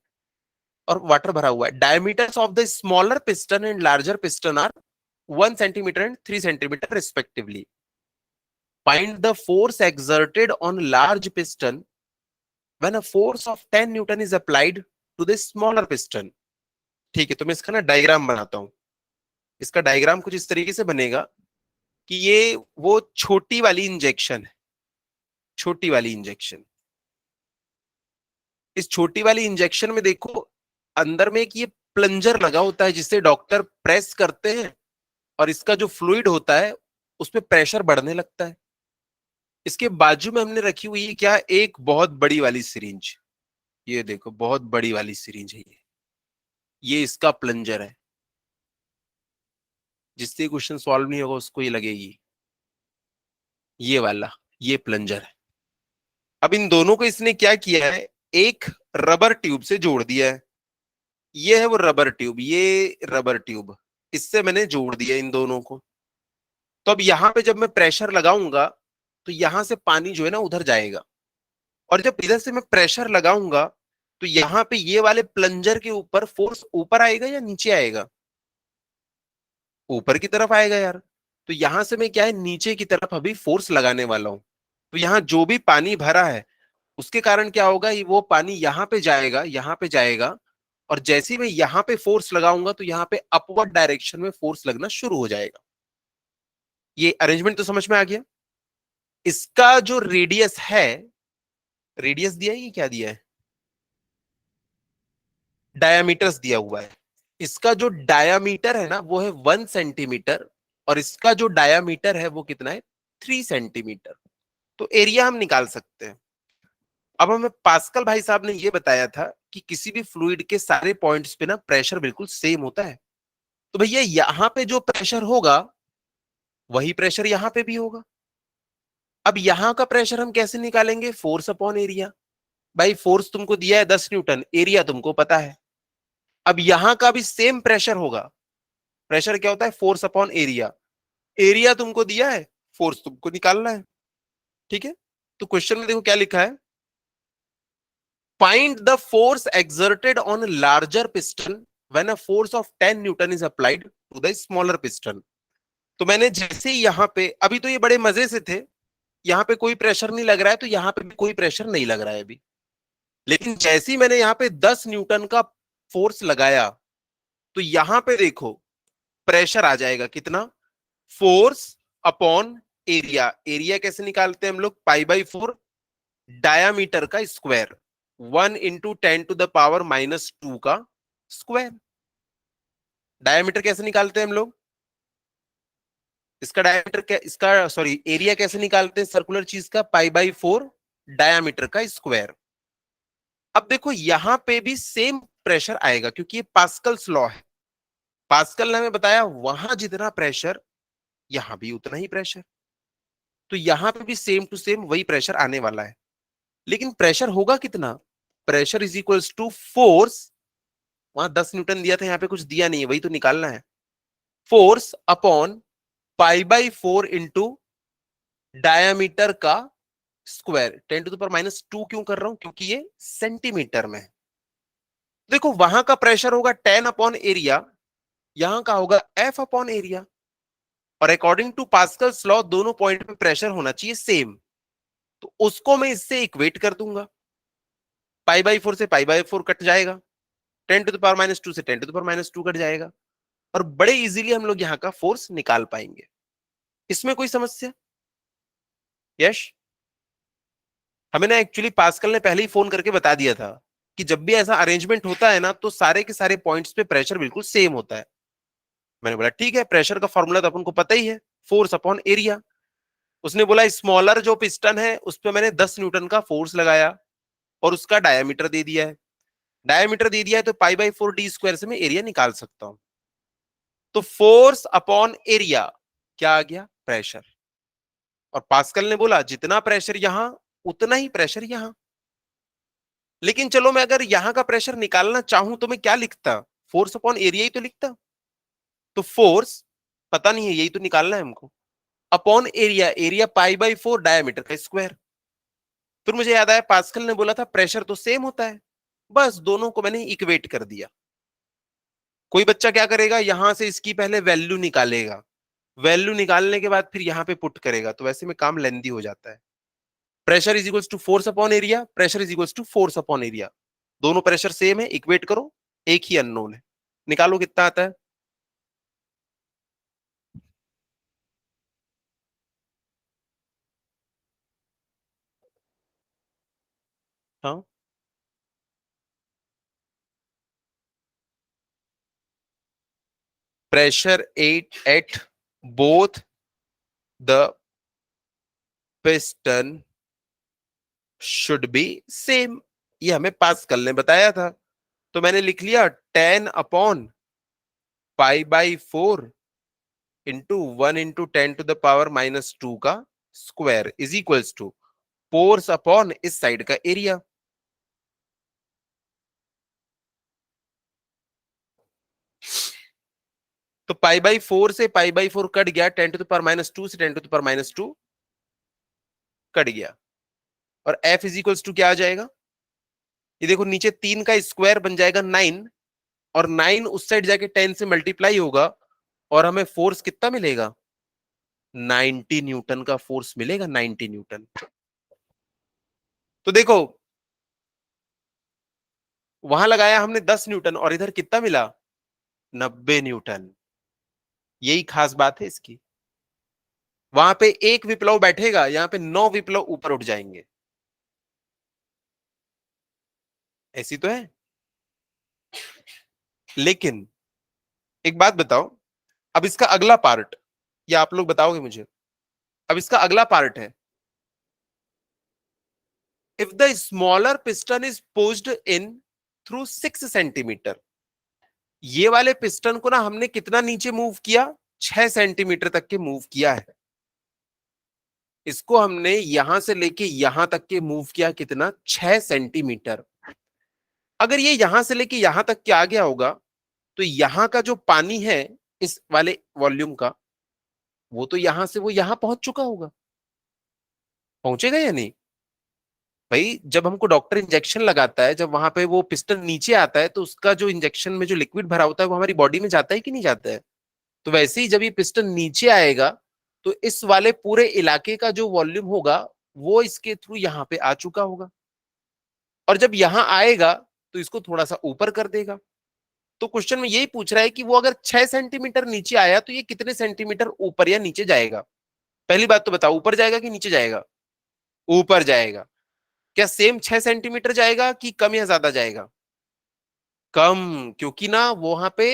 और वाटर भरा हुआ है। Diameters of the smaller piston and larger piston are 1 centimetre and 3 centimetre respectively. Find the force exerted on large piston when a force of 10 Newton is applied to the smaller piston। ठीक है, तो मैं इसका ना diagram बनाता हूं। इसका diagram कुछ इस तरीके से बनेगा कि ये वो छोटी वाली इंजेक्शन है, छोटी वाली इंजेक्शन। इस छोटी वाली इंजेक्शन में देखो, अंदर में एक ये प्लंजर लगा होता है जिससे डॉक्टर प्रेस करते हैं, और इसका जो फ्लूइड होता है उसमें प्रेशर बढ़ने लगता है। इसके बाजू में हमने रखी हुई है क्या, एक बहुत बड़ी वाली सिरिंज। ये देखो बहुत बड़ी वाली सिरिंज है ये इसका प्लंजर है। जिससे क्वेश्चन सॉल्व नहीं होगा उसको ये लगेगी, ये वाला, ये प्लंजर है। अब इन दोनों को इसने क्या किया है, एक रबर ट्यूब से जोड़ दिया है। ये है वो रबर ट्यूब, ये रबर ट्यूब, इससे मैंने जोड़ दिया इन दोनों को। तो अब यहां पे जब मैं प्रेशर लगाऊंगा, तो यहां से पानी जो है ना उधर जाएगा, और जब इधर से मैं प्रेशर लगाऊंगा, तो यहां पे ये वाले प्लंजर के ऊपर फोर्स ऊपर आएगा या नीचे आएगा, ऊपर की तरफ आएगा यार। तो यहां से मैं क्या है, नीचे की तरफ अभी फोर्स लगाने वाला हूं। तो यहाँ जो भी पानी भरा है उसके कारण क्या होगा, ये वो पानी यहाँ पे जाएगा, यहाँ पे जाएगा, और जैसे ही मैं यहाँ पे फोर्स लगाऊंगा तो यहाँ पे अपवर्ड डायरेक्शन में फोर्स लगना शुरू हो जाएगा। ये अरेंजमेंट तो समझ में आ गया। इसका जो रेडियस है, रेडियस दिया है, ये क्या दिया है, डायामीटर्स दिया हुआ है। इसका जो डायामीटर है ना वो है 1 सेंटीमीटर, और इसका जो डायामीटर है वो कितना है, 3 सेंटीमीटर। तो एरिया हम निकाल सकते हैं। अब हमें पास्कल भाई साहब ने ये बताया था कि किसी भी फ्लूइड के सारे पॉइंट्स पे ना प्रेशर बिल्कुल सेम होता है। तो भैया यहां पे जो प्रेशर होगा वही प्रेशर यहां पे भी होगा। अब यहां का प्रेशर हम कैसे निकालेंगे, फोर्स अपॉन एरिया। भाई फोर्स तुमको दिया है 10 न्यूटन, एरिया तुमको पता है। अब यहां का भी सेम प्रेशर होगा। प्रेशर क्या होता है, फोर्स अपॉन एरिया। एरिया तुमको दिया है, फोर्स तुमको निकालना है, ठीक है। तो क्वेश्चन में देखो क्या लिखा है, Find the force exerted on a larger piston when a force of 10 Newton is applied to the smaller piston. तो मैंने जैसे यहां पे, अभी तो ये बड़े मजे से थे, यहाँ पे कोई प्रेशर नहीं लग रहा है, तो यहाँ पे भी कोई प्रेशर नहीं लग रहा है अभी। लेकिन जैसे ही मैंने यहाँ पे 10 न्यूटन का फोर्स लगाया, तो यहां पे देखो प्रेशर आ जाएगा कितना, फोर्स अपॉन एरिया। एरिया कैसे निकालते हैं हम लोग, पाई/4 डायामीटर का स्क्वायर, 1 × 10⁻² का स्क्वायर। डायामीटर कैसे निकालते हैं हम लोग, इसका डायामीटर क्या, इसका सॉरी एरिया कैसे निकालते हैं सर्कुलर चीज का, पाई/4 डायामीटर का स्क्वायर। अब देखो यहां पे भी सेम प्रेशर आएगा क्योंकि ये पास्कल्स लॉ है। पास्कल ने हमें बताया वहां जितना प्रेशर यहां भी उतना ही प्रेशर, तो यहां पे भी सेम टू सेम वही प्रेशर आने वाला है। लेकिन प्रेशर होगा कितना, pressure is equals to force, वहां 10 न्यूटन दिया था, यहाँ पे कुछ दिया नहीं है, वही तो निकालना है, फोर्स अपॉन पाई/4 इंटू डायामीटर का स्क्वायर। 10⁻², क्यों कर रहा हूं, क्योंकि ये सेंटीमीटर में है। देखो वहां का प्रेशर होगा 10/एरिया, यहां का होगा F/एरिया, और अकॉर्डिंग टू पास्कल्स लॉ दोनों पॉइंट पे प्रेशर होना चाहिए सेम, तो उसको मैं इससे इक्वेट कर दूंगा। पाई/4 से पाई/4 कट जाएगा, 10⁻² से 10⁻² कट जाएगा, और बड़े इजीली हम लोग यहाँ का फोर्स निकाल पाएंगे। इसमें कोई समस्या? यश, हमें ना एक्चुअली पास्कल ने पहले ही फोन करके बता दिया था कि जब भी ऐसा अरेंजमेंट होता है ना, तो सारे के सारे पॉइंट्स पे प्रेशर बिल्कुल सेम होता है। मैंने बोला ठीक है, प्रेशर का फॉर्मूला तो अपन को पता ही है, फोर्स अपॉन एरिया। उसने बोला स्मॉलर जो पिस्टन है उस पर मैंने 10 न्यूटन का फोर्स लगाया और उसका डायमीटर दे दिया है, डायमीटर दे दिया है, तो पाई/4d² से मैं एरिया निकाल सकता हूं। तो फोर्स अपॉन एरिया क्या आ गया, प्रेशर। और पास्कल ने बोला जितना प्रेशर यहां उतना ही प्रेशर यहां। लेकिन चलो मैं अगर यहां का प्रेशर निकालना चाहूं तो मैं क्या लिखता, फोर्स अपॉन एरिया ही तो लिखता। तो फोर्स पता नहीं है, यही तो निकालना है हमको, अपॉन एरिया, एरिया पाई/4 डायमीटर का स्क्वायर। फिर मुझे याद आया पास्कल ने बोला था प्रेशर तो सेम होता है, बस दोनों को मैंने इक्वेट कर दिया। कोई बच्चा क्या करेगा, यहां से इसकी पहले वैल्यू निकालेगा, वैल्यू निकालने के बाद फिर यहां पे पुट करेगा, तो वैसे में काम लेंदी हो जाता है। Pressure is equals to force upon area, pressure is equals to force upon area, दोनों प्रेशर सेम है, इक्वेट करो, एक ही अननोन है, निकालो कितना आता है। हाँ, pressure at both the piston should be same, ये हमें पास्कल ने बताया था। तो मैंने लिख लिया 10/पाई/4 इंटू 1 × 10⁻² का square is equals to force upon इस साइड का एरिया। तो पाई/4 से पाई/4 कट गया, 10⁻² से 10⁻² कट गया, और F इज इक्वल्स टू क्या आ जाएगा, ये देखो नीचे 3 का स्क्वायर बन जाएगा 9, और 9 उस साइड जाके 10 से मल्टीप्लाई होगा, और हमें फोर्स कितना मिलेगा, 90 न्यूटन का फोर्स मिलेगा, 90 न्यूटन। तो देखो वहां लगाया हमने 10 न्यूटन और इधर कितना मिला, 90 न्यूटन। यही खास बात है इसकी, वहां पे एक विप्लव बैठेगा, यहां पे 9 विप्लव ऊपर उठ जाएंगे। ऐसी तो है। लेकिन एक बात बताओ, अब इसका अगला पार्ट, या आप लोग बताओगे मुझे, अब इसका अगला पार्ट है, if the smaller piston is pushed in through 6 centimetre, ये वाले पिस्टन को ना हमने कितना नीचे मूव किया, 6 सेंटीमीटर तक के मूव किया है। इसको हमने यहां से लेके यहां तक के मूव किया, कितना, 6 सेंटीमीटर। अगर ये यहां से लेके यहां तक के आ गया होगा, तो यहां का जो पानी है इस वाले वॉल्यूम का, वो तो यहां से वो यहां पहुंच चुका होगा, पहुंचेगा या नहीं। भाई जब हमको डॉक्टर इंजेक्शन लगाता है, जब वहां पे वो पिस्टन नीचे आता है तो उसका जो इंजेक्शन में जो लिक्विड भरा होता है वो हमारी बॉडी में जाता है कि नहीं जाता है? तो वैसे ही जब ये पिस्टन नीचे आएगा तो इस वाले पूरे इलाके का जो वॉल्यूम होगा वो इसके थ्रू यहाँ पे आ चुका होगा, और जब यहां आएगा तो इसको थोड़ा सा ऊपर कर देगा। तो क्वेश्चन में यही पूछ रहा है कि वो अगर 6 सेंटीमीटर नीचे आया तो ये कितने सेंटीमीटर ऊपर या नीचे जाएगा? पहली बात तो बताओ, ऊपर जाएगा कि नीचे जाएगा? ऊपर जाएगा। क्या सेम 6 सेंटीमीटर जाएगा कि कम या ज्यादा जाएगा? कम, क्योंकि ना वहां पे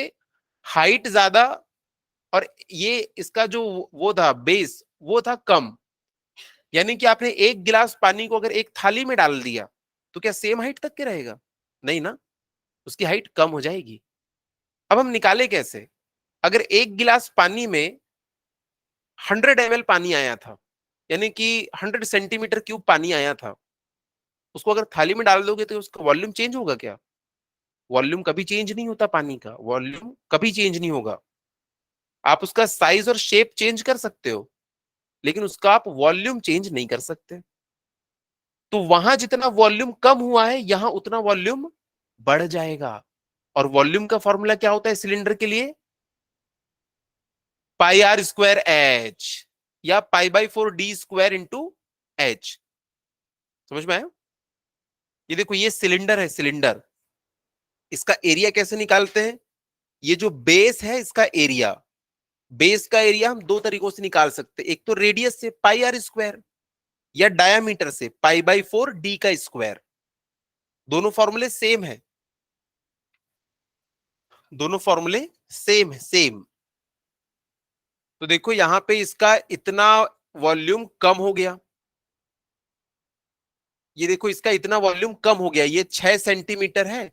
हाइट ज्यादा, और ये इसका जो वो था बेस वो था कम। यानी कि आपने एक गिलास पानी को अगर एक थाली में डाल दिया तो क्या सेम हाइट तक के रहेगा? नहीं ना, उसकी हाइट कम हो जाएगी। अब हम निकाले कैसे? अगर एक गिलास पानी में 100 ml पानी आया था, यानी कि 100 सेंटीमीटर क्यूब पानी आया था, उसको अगर थाली में डाल दोगे तो उसका वॉल्यूम चेंज होगा क्या? वॉल्यूम कभी चेंज नहीं होता, पानी का वॉल्यूम कभी चेंज नहीं होगा। आप उसका साइज और शेप चेंज कर सकते हो, लेकिन उसका आप वॉल्यूम चेंज नहीं कर सकते। तो वहां जितना वॉल्यूम कम हुआ है यहां उतना वॉल्यूम बढ़ जाएगा। और वॉल्यूम का फॉर्मूला क्या होता है सिलेंडर के लिए? पाई आर स्क्वायर एच, या पाई/4 d² इंटू एच। समझ में आया? ये देखो, ये सिलेंडर है, सिलेंडर। इसका एरिया कैसे निकालते हैं? ये जो बेस है इसका एरिया, बेस का एरिया हम दो तरीकों से निकाल सकते हैं। एक तो रेडियस से पाई r², या डायामीटर से पाई/4 d²। दोनों फॉर्मूले सेम है, दोनों फॉर्मूले सेम है, सेम। तो देखो यहां पे इसका इतना वॉल्यूम कम हो गया, ये देखो इसका इतना वॉल्यूम कम हो गया, ये 6 सेंटीमीटर है,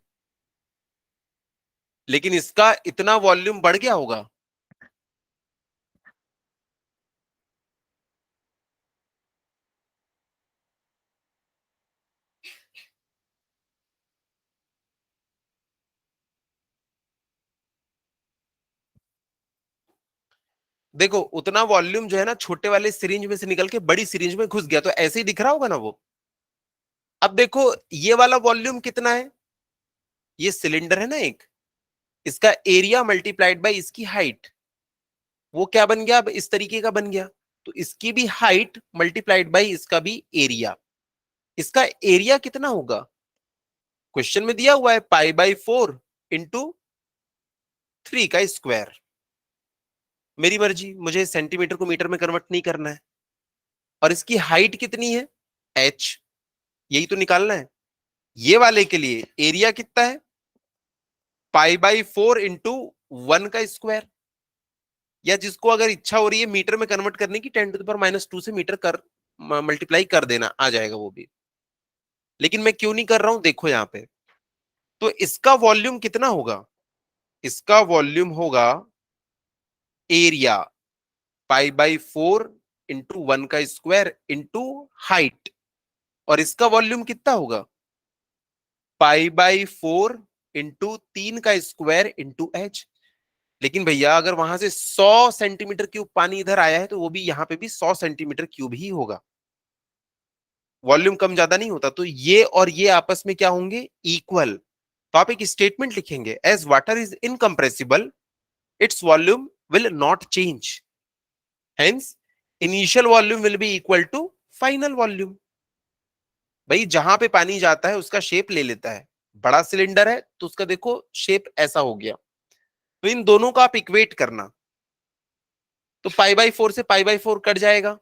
लेकिन इसका इतना वॉल्यूम बढ़ गया होगा। देखो उतना वॉल्यूम जो है ना छोटे वाले सिरिंज में से निकल के बड़ी सिरिंज में घुस गया, तो ऐसे ही दिख रहा होगा ना वो। अब देखो ये वाला वॉल्यूम कितना है, ये सिलेंडर है ना एक, इसका एरिया मल्टीप्लाइड बाय इसकी हाइट, वो क्या बन गया? अब इस तरीके का बन गया। तो इसकी भी हाइट मल्टीप्लाइड बाय इसका भी एरिया। इसका एरिया कितना होगा? क्वेश्चन में दिया हुआ है पाई/4 इंटू 3 का स्क्वायर। मेरी मर्जी, मुझे सेंटीमीटर को मीटर में कन्वर्ट नहीं करना है। और इसकी हाइट कितनी है? h, यही तो निकालना है। ये वाले के लिए एरिया कितना है? पाई/4 इंटू 1 का स्क्वायर। या जिसको अगर इच्छा हो रही है मीटर में कन्वर्ट करने की, 10⁻² से मीटर कर मल्टीप्लाई कर देना, आ जाएगा वो भी। लेकिन मैं क्यों नहीं कर रहा हूं, देखो यहां पे। तो इसका वॉल्यूम कितना होगा? इसका वॉल्यूम होगा एरिया पाई/4 इंटू 1 का स्क्वायर इंटू हाइट। और इसका वॉल्यूम कितना होगा? पाई/4 इंटू 3 का स्क्वायर इंटू एच। लेकिन भैया अगर वहां से 100 सेंटीमीटर क्यूब पानी इधर आया है तो वो भी यहाँ पे भी 100 सेंटीमीटर क्यूब ही होगा। वॉल्यूम कम ज्यादा नहीं होता। तो ये और ये आपस में क्या होंगे? इक्वल। तो आप एक स्टेटमेंट लिखेंगे, as water is incompressible its volume will not change, hence initial volume will be equal to final volume. भाई जहां पे पानी जाता है उसका शेप ले लेता है। बड़ा सिलेंडर है तो उसका देखो शेप ऐसा हो गया। तो इन दोनों का आप इक्वेट करना, तो पाई/4 से पाई/4 कट जाएगा।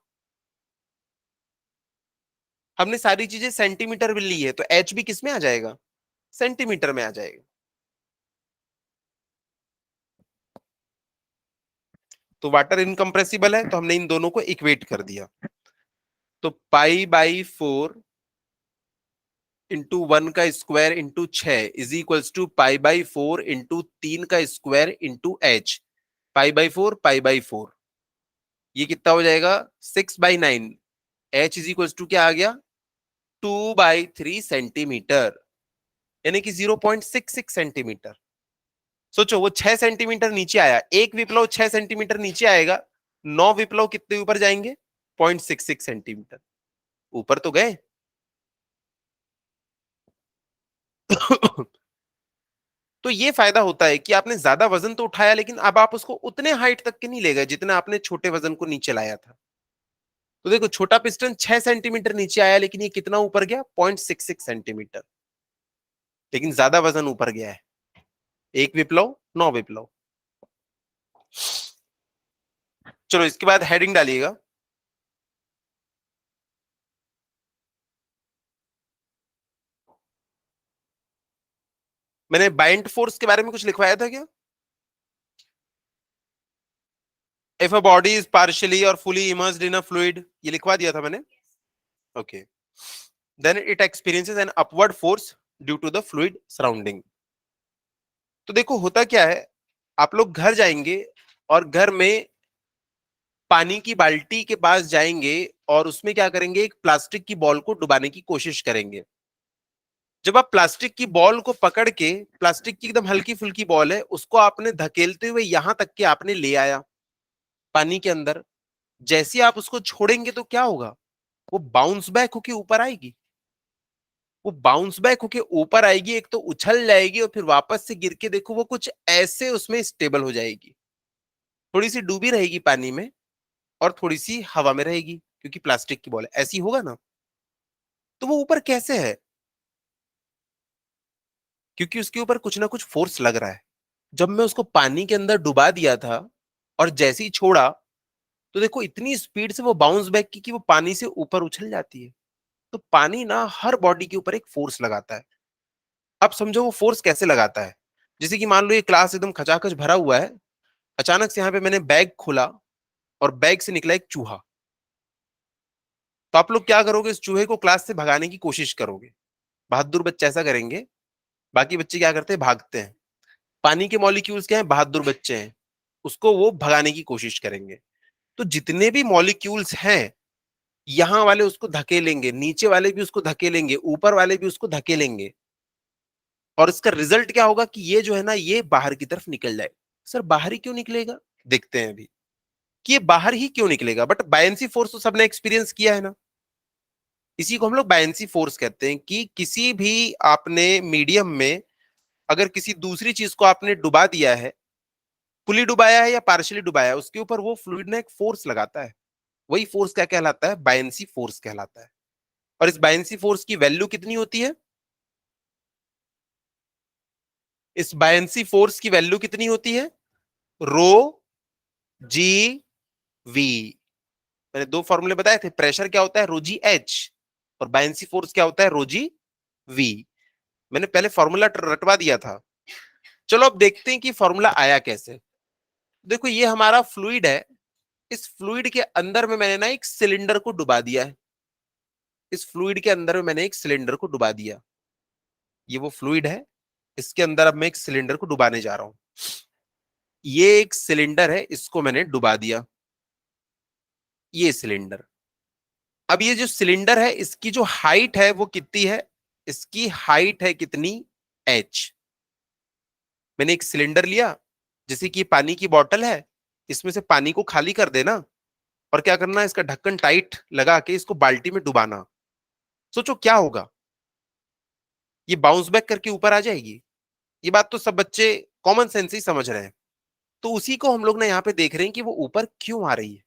हमने सारी चीजें सेंटीमीटर में ली है तो एच भी किस में आ जाएगा? सेंटीमीटर में आ जाएगा। तो वाटर इनकम्प्रेसिबल है तो हमने इन दोनों को इक्वेट कर दिया। तो पाई/4 इंटू 1 का square into 6 is equals to पाई/4 इंटू 3 का स्क्वायर इंटू एच। पाई/4 ये कितना हो जाएगा? 6/9। एच इज इक्वल्स टू क्या आ गया? 2/3 सेंटीमीटर, यानी कि 0.66 सेंटीमीटर। सोचो वो 6 सेंटीमीटर नीचे आया, एक विप्लव 6 सेंटीमीटर नीचे आएगा, 9 विप्लव कितने ऊपर जाएंगे? 0.66 सेंटीमीटर ऊपर तो गए। तो ये फायदा होता है कि आपने ज्यादा वजन तो उठाया, लेकिन अब आप उसको उतने हाइट तक के नहीं ले गए जितना आपने छोटे वजन को नीचे लाया था। तो देखो, छोटा पिस्टन 6 सेंटीमीटर नीचे आया, लेकिन ये कितना ऊपर गया? 0.66 सेंटीमीटर, लेकिन ज्यादा वजन ऊपर गया है। एक विप्लव, 9 विप्लव। चलो इसके बाद हेडिंग डालिएगा। मैंने बाइंड फोर्स के बारे में कुछ लिखवाया था क्या? If a body is partially और fully immersed in a fluid, ये लिखवा दिया था मैंने। Okay, then it experiences an upward force due to the fluid surrounding. तो देखो होता क्या है, आप लोग घर जाएंगे और घर में पानी की बाल्टी के पास जाएंगे और उसमें क्या करेंगे, एक प्लास्टिक की बॉल को डुबाने की कोशिश करेंगे। जब आप प्लास्टिक की बॉल को पकड़ के, प्लास्टिक की एकदम हल्की फुल्की बॉल है, उसको आपने धकेलते हुए यहां तक के आपने ले आया पानी के अंदर, जैसे आप उसको छोड़ेंगे तो क्या होगा? वो बाउंस बैक होके ऊपर आएगी। वो बाउंस बैक होके ऊपर आएगी, एक तो उछल जाएगी और फिर वापस से गिर के देखो वो कुछ ऐसे उसमें स्टेबल हो जाएगी। थोड़ी सी डूबी रहेगी पानी में और थोड़ी सी हवा में रहेगी, क्योंकि प्लास्टिक की बॉल है, ऐसी होगा ना। तो वो ऊपर कैसे है? क्योंकि उसके ऊपर कुछ ना कुछ फोर्स लग रहा है। जब मैं उसको पानी के अंदर डुबा दिया था और जैसे ही छोड़ा, तो देखो इतनी स्पीड से वो बाउंस बैक की कि वो पानी से ऊपर उछल जाती है। तो पानी ना हर बॉडी के ऊपर एक फोर्स लगाता है। अब समझो वो फोर्स कैसे लगाता है। जैसे कि मान लो ये क्लास एकदम खचाखच भरा हुआ है, अचानक से यहाँ पे मैंने बैग खोला और बैग से निकला एक चूहा। तो आप लोग क्या करोगे? इस चूहे को क्लास से भगाने की कोशिश करोगे। बहादुर बच्चे ऐसा करेंगे। बाकी बच्चे क्या करते हैं? भागते हैं। पानी के मॉलिक्यूल्स क्या है? बहादुर बच्चे हैं, उसको वो भगाने की कोशिश करेंगे। तो जितने भी मॉलिक्यूल्स हैं, यहाँ वाले उसको धकेलेंगे, नीचे वाले भी उसको धकेलेंगे, ऊपर वाले भी उसको धकेलेंगे। और इसका रिजल्ट क्या होगा कि ये जो है ना, ये बाहर की तरफ निकल जाए। सर बाहर ही क्यों निकलेगा? देखते हैं अभी कि ये बाहर ही क्यों निकलेगा। बट बायंसी फोर्स तो सबने एक्सपीरियंस किया है ना। इसी को हम लोग बायंसी फोर्स कहते हैं कि किसी भी आपने मीडियम में अगर किसी दूसरी चीज को आपने डुबा दिया है, फुली डुबाया है या पार्शियली डुबाया है, उसके ऊपर वो फ्लूइड ने एक फोर्स लगाता है। वही फोर्स क्या कहलाता है? बायंसी फोर्स कहलाता है। और इस बायंसी फोर्स की वैल्यू कितनी होती है? इस बायंसी फोर्स की वैल्यू कितनी होती है? रो जी वी। मैंने दो फॉर्मूले बताए थे। प्रेशर क्या होता है? रोजी एच। और बायंसी फोर्स क्या होता है? रोजी वी। मैंने पहले फॉर्मूला रटवा दिया था। चलो अब देखते हैं कि फॉर्मूला आया कैसे। देखो ये हमारा फ्लूइड है। इस फ्लूइड के अंदर में मैंने ना एक सिलेंडर को डुबा दिया है। इस फ्लूइड के अंदर में मैंने एक सिलेंडर को डुबा दिया। ये वो फ्लूइड है, इसके अंदर अब मैं एक सिलेंडर को डुबाने जा रहा हूं। ये एक सिलेंडर है, इसको मैंने डुबा दिया। ये सिलेंडर, अब ये जो सिलेंडर है इसकी जो हाइट है वो कितनी है? इसकी हाइट है कितनी? एच। मैंने एक सिलेंडर लिया, जैसे कि पानी की बोतल है, इसमें से पानी को खाली कर देना और क्या करना, इसका ढक्कन टाइट लगा के इसको बाल्टी में डुबाना। सोचो क्या होगा? ये बाउंस बैक करके ऊपर आ जाएगी। ये बात तो सब बच्चे कॉमन सेंस ही समझ रहे हैं। तो उसी को हम लोग ना यहाँ पे देख रहे हैं कि वो ऊपर क्यों आ रही है।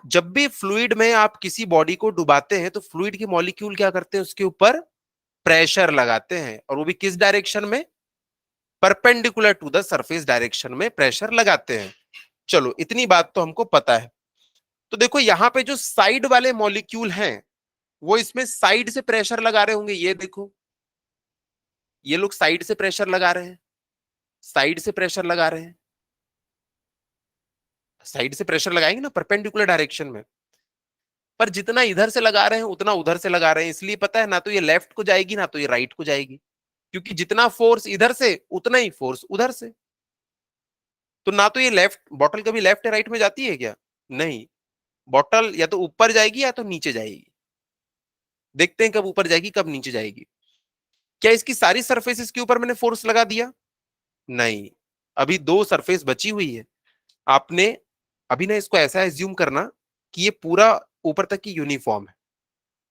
जब भी फ्लूइड में आप किसी बॉडी को डुबाते हैं तो फ्लूइड के मॉलिक्यूल क्या करते हैं? उसके ऊपर प्रेशर लगाते हैं, और वो भी किस डायरेक्शन में? Perpendicular to the surface direction में प्रेशर लगाते हैं। चलो इतनी बात तो हमको पता है। तो देखो यहाँ पे जो साइड वाले मॉलिक्यूल हैं, वो इसमें साइड से प्रेशर लगा रहे होंगे। ये देखो, ये लोग साइड से प्रेशर लगा रहे हैं, साइड से प्रेशर लगा रहे हैं। साइड से प्रेशर लगाएंगे ना परपेंडिकुलर डायरेक्शन में। पर जितना इधर से लगा रहे हैं उतना उधर से लगा रहे हैं, इसलिए पता है ना तो ये लेफ्ट को जाएगी ना तो ये राइट को जाएगी। क्योंकि जितना फोर्स इधर से उतना ही फोर्स उधर से। तो ना तो ये लेफ्ट, बॉटल कभी लेफ्ट या राइट में जाती है क्या? नहीं। बॉटल या तो ऊपर जाएगी या तो नीचे जाएगी। देखते हैं कब ऊपर जाएगी कब नीचे जाएगी। क्या इसकी सारी सरफेसेस के ऊपर मैंने फोर्स लगा दिया? नहीं। अभी दो सरफेस बची हुई है। आपने अभी ना इसको ऐसा एज्यूम करना कि ये पूरा ऊपर तक की यूनिफॉर्म है।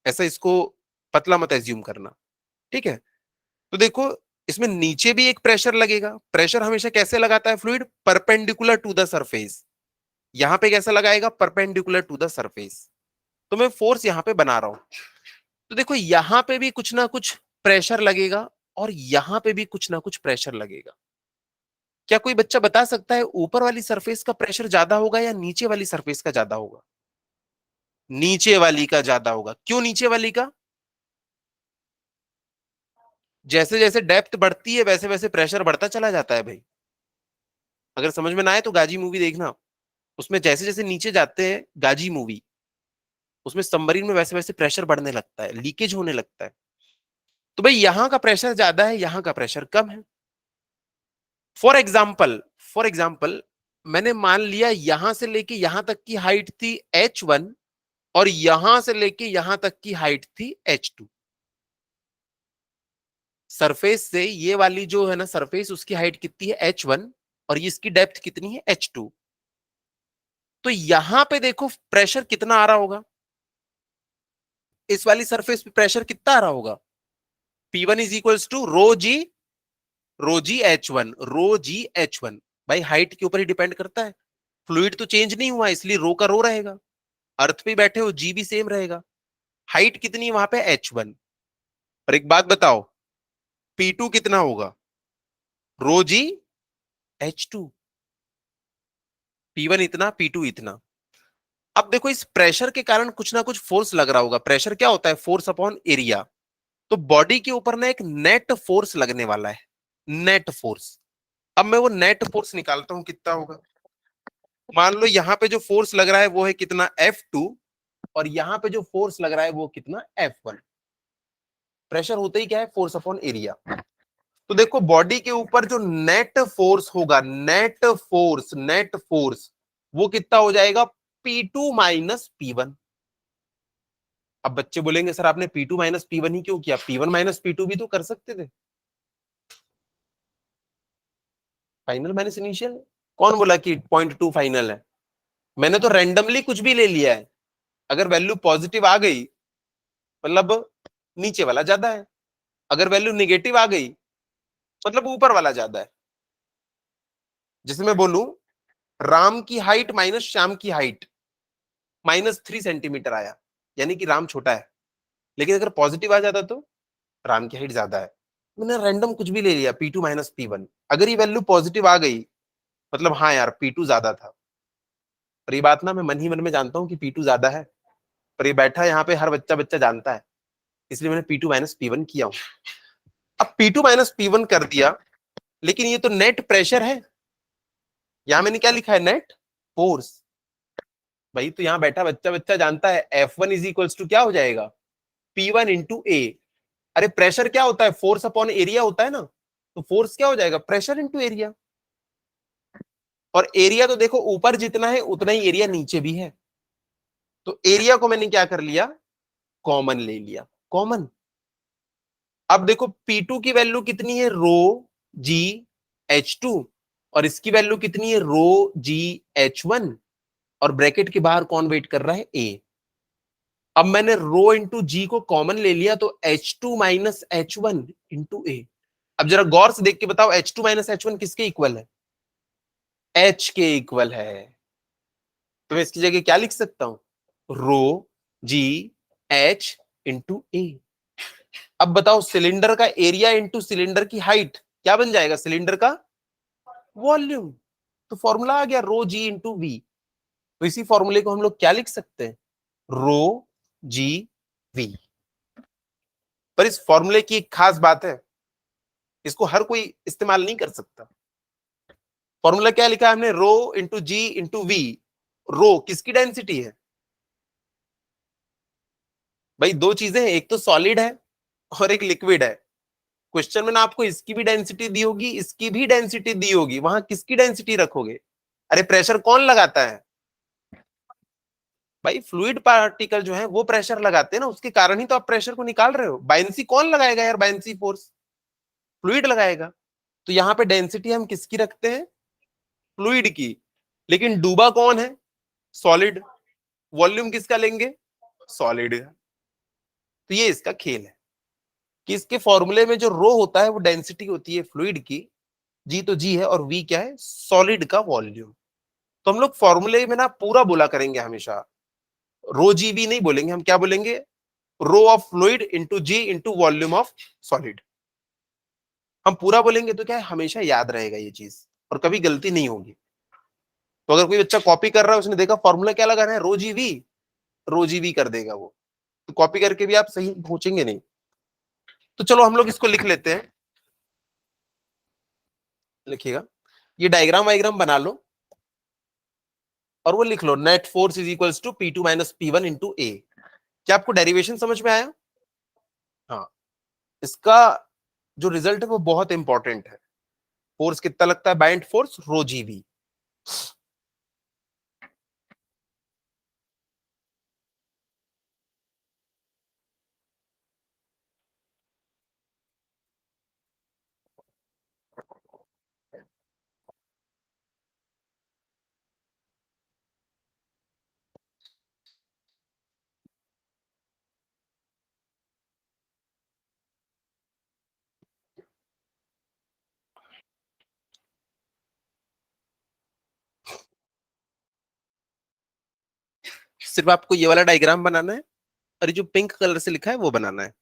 ऐसा इसको पतला मत एज्यूम करना, ठीक है? तो देखो इसमें नीचे भी एक प्रेशर लगेगा। प्रेशर हमेशा कैसे लगाता है fluid? Perpendicular to the surface. यहां पे कैसा लगाएगा? Perpendicular to the surface. तो मैं फोर्स यहां पे बना रहा हूं। तो देखो यहां पे भी कुछ ना कुछ प्रेशर लगेगा और यहां पे भी कुछ ना कुछ प्रेशर लगेगा। क्या कोई बच्चा बता सकता है ऊपर वाली सरफेस का प्रेशर ज्यादा होगा या नीचे वाली सरफेस का ज्यादा होगा? नीचे वाली का ज्यादा होगा। क्यों नीचे वाली का? जैसे जैसे डेप्थ बढ़ती है वैसे वैसे प्रेशर बढ़ता चला जाता है भाई। अगर समझ में ना आए तो गाजी मूवी देखना। उसमें जैसे जैसे नीचे जाते हैं, गाजी मूवी, उसमें सबमरीन में वैसे वैसे प्रेशर बढ़ने लगता है, लीकेज होने लगता है। तो भाई यहां का प्रेशर ज्यादा है, यहां का प्रेशर कम है। फॉर एग्जाम्पल मैंने मान लिया यहां से लेके यहां तक की हाइट थी H1 और यहां से लेके यहां तक की हाइट थी H2। सरफेस से ये वाली जो है ना सरफेस, उसकी हाइट कितनी है H1 और इसकी डेप्थ कितनी है H2। तो यहां पे देखो प्रेशर कितना आ रहा होगा? इस वाली सरफेस पे प्रेशर कितना आ रहा होगा? P1 is equals to rho g H1। भाई हाइट के ऊपर ही डिपेंड करता है। फ्लूइड तो चेंज नहीं हुआ इसलिए रो का रो रहेगा। अर्थ पे बैठे हो जी भी सेम रहेगा। हाइट कितनी वहां पे H1। और एक बात बताओ, P2 कितना होगा? रो जी H2। P1 इतना, P2 इतना। अब देखो इस प्रेशर के कारण कुछ ना कुछ फोर्स लग रहा होगा। प्रेशर क्या होता है? Force upon area. तो बॉडी के ऊपर ना एक नेट फोर्स लगने वाला है, नेट फोर्स। अब मैं वो नेट फोर्स निकालता हूं कितना होगा। मान लो यहां पे जो फोर्स लग रहा है वो है कितना? F2। और यहां पे जो फोर्स लग रहा है वो कितना? F1। प्रेशर होता ही क्या है? Force upon area. तो देखो बॉडी के ऊपर जो नेट फोर्स होगा, नेट फोर्स वो कितना हो जाएगा? P2 minus P1। अब बच्चे बोलेंगे सर आपने P2 माइनस P1 ही क्यों किया? P1 माइनस P2 भी तो कर सकते थे। Final minus initial? कौन बोला कि 0.2 फाइनल है? मैंने तो रैंडमली कुछ भी ले लिया है। अगर वैल्यू पॉजिटिव आ गई मतलब नीचे वाला ज्यादा है, अगर वैल्यू निगेटिव आ गई मतलब ऊपर वाला ज्यादा है। जैसे मैं बोलूं राम की हाइट माइनस श्याम की हाइट -3 सेंटीमीटर आया, यानी कि राम छोटा है। लेकिन अगर पॉजिटिव आ जाता तो राम की हाइट ज्यादा है। मैंने रैंडम कुछ भी ले लिया P2 माइनस P1, अगर ये वैल्यू पॉजिटिव आ गई मतलब हाँ यार P2 ज्यादा था। और ये बात ना मैं मन ही मन में जानता हूँ कि P2 ज्यादा है, पर ये बैठा यहाँ पे हर बच्चा बच्चा जानता है, इसलिए मैंने P2 माइनस P1 किया हूं। अब P2 माइनस P1 कर दिया, लेकिन ये तो नेट प्रेशर है। यहां मैंने क्या लिखा है? Net force. भाई तो यहाँ बैठा बच्चा बच्चा जानता है F1 इज इक्वल्स टू क्या हो जाएगा? P1 इंटू ए। अरे प्रेशर क्या होता है? फोर्स अपॉन एरिया होता है ना। तो फोर्स क्या हो जाएगा? Pressure into area. और एरिया तो देखो ऊपर जितना है उतना ही एरिया नीचे भी है। तो एरिया को मैंने क्या कर लिया? कॉमन ले लिया, कॉमन। अब देखो P2 की वैल्यू कितनी है? रो जी H2। और इसकी वैल्यू कितनी है? रो जी H1। और ब्रैकेट के बाहर कौन वेट कर रहा है? ए। अब मैंने रो इंटू जी को कॉमन ले लिया तो H2 माइनस H1 इंटू ए। अब जरा गौर से देख के बताओ H2 माइनस H1 किसके इक्वल है? H के इक्वल है। तो मैं इसकी जगह क्या लिख सकता हूं? रो जी H इंटू ए। अब बताओ सिलेंडर का एरिया इंटू सिलेंडर की हाइट क्या बन जाएगा? सिलेंडर का वॉल्यूम। तो फॉर्मूला आ गया रो G इंटू वी। तो इसी फॉर्मूले को हम लोग क्या लिख सकते हैं? रो G V। पर इस फॉर्मूले की एक खास बात है, इसको हर कोई इस्तेमाल नहीं कर सकता। फॉर्मूला क्या लिखा है हमने? रो G इंटू वी। रो किसकी डेंसिटी है? भाई दो चीजें हैं, एक तो सॉलिड है और एक लिक्विड है। क्वेश्चन में ना आपको इसकी भी डेंसिटी दी होगी, इसकी भी डेंसिटी दी होगी, वहां किसकी डेंसिटी रखोगे? अरे प्रेशर कौन लगाता है? भाई फ्लूइड पार्टिकल जो है वो प्रेशर लगाते हैं ना, उसके कारण ही तो आप प्रेशर को निकाल रहे हो। बायनेंसी कौन लगाएगा यार? बायनेंसी फोर्स फ्लूइड लगाएगा। तो यहाँ पे डेंसिटी हम किसकी रखते हैं? फ्लूइड की। लेकिन डूबा कौन है? सॉलिड। वॉल्यूम किसका लेंगे? सॉलिड। तो ये इसका खेल है। कि इसके फॉर्मूले में जो रो होता है वो डेंसिटी होती है फ्लूइड की, जी तो जी है, और वी क्या है, सॉलिड का वॉल्यूम। तो हम लोग फॉर्मूले में ना पूरा बोला करेंगे हमेशा, रो जी वी नहीं बोलेंगे, हम क्या बोलेंगे, rho of fluid into g into volume of solid. हम पूरा बोलेंगे तो क्या है, हमेशा याद रहेगा ये चीज और कभी गलती नहीं होगी। तो अगर कोई बच्चा कॉपी कर रहा है, उसने देखा फॉर्मूला क्या लगा रहा है, रो g we, row g we कर देगा वो, तो कॉपी करके भी आप सही पहुंचेंगे नहीं। तो चलो हम लोग इसको लिख लेते हैं, लिखिएगा, ये डायग्राम वायग्राम बना लो और वो लिख लो, net force is equals to P2 minus P1 into A. क्या आपको डेरिवेशन समझ में आया? हाँ, इसका जो रिजल्ट है वो बहुत इंपॉर्टेंट है। फोर्स कितना लगता है, buoyant force rho g v. सिर्फ आपको ये वाला डायग्राम बनाना है और ये जो पिंक कलर से लिखा है वो बनाना है।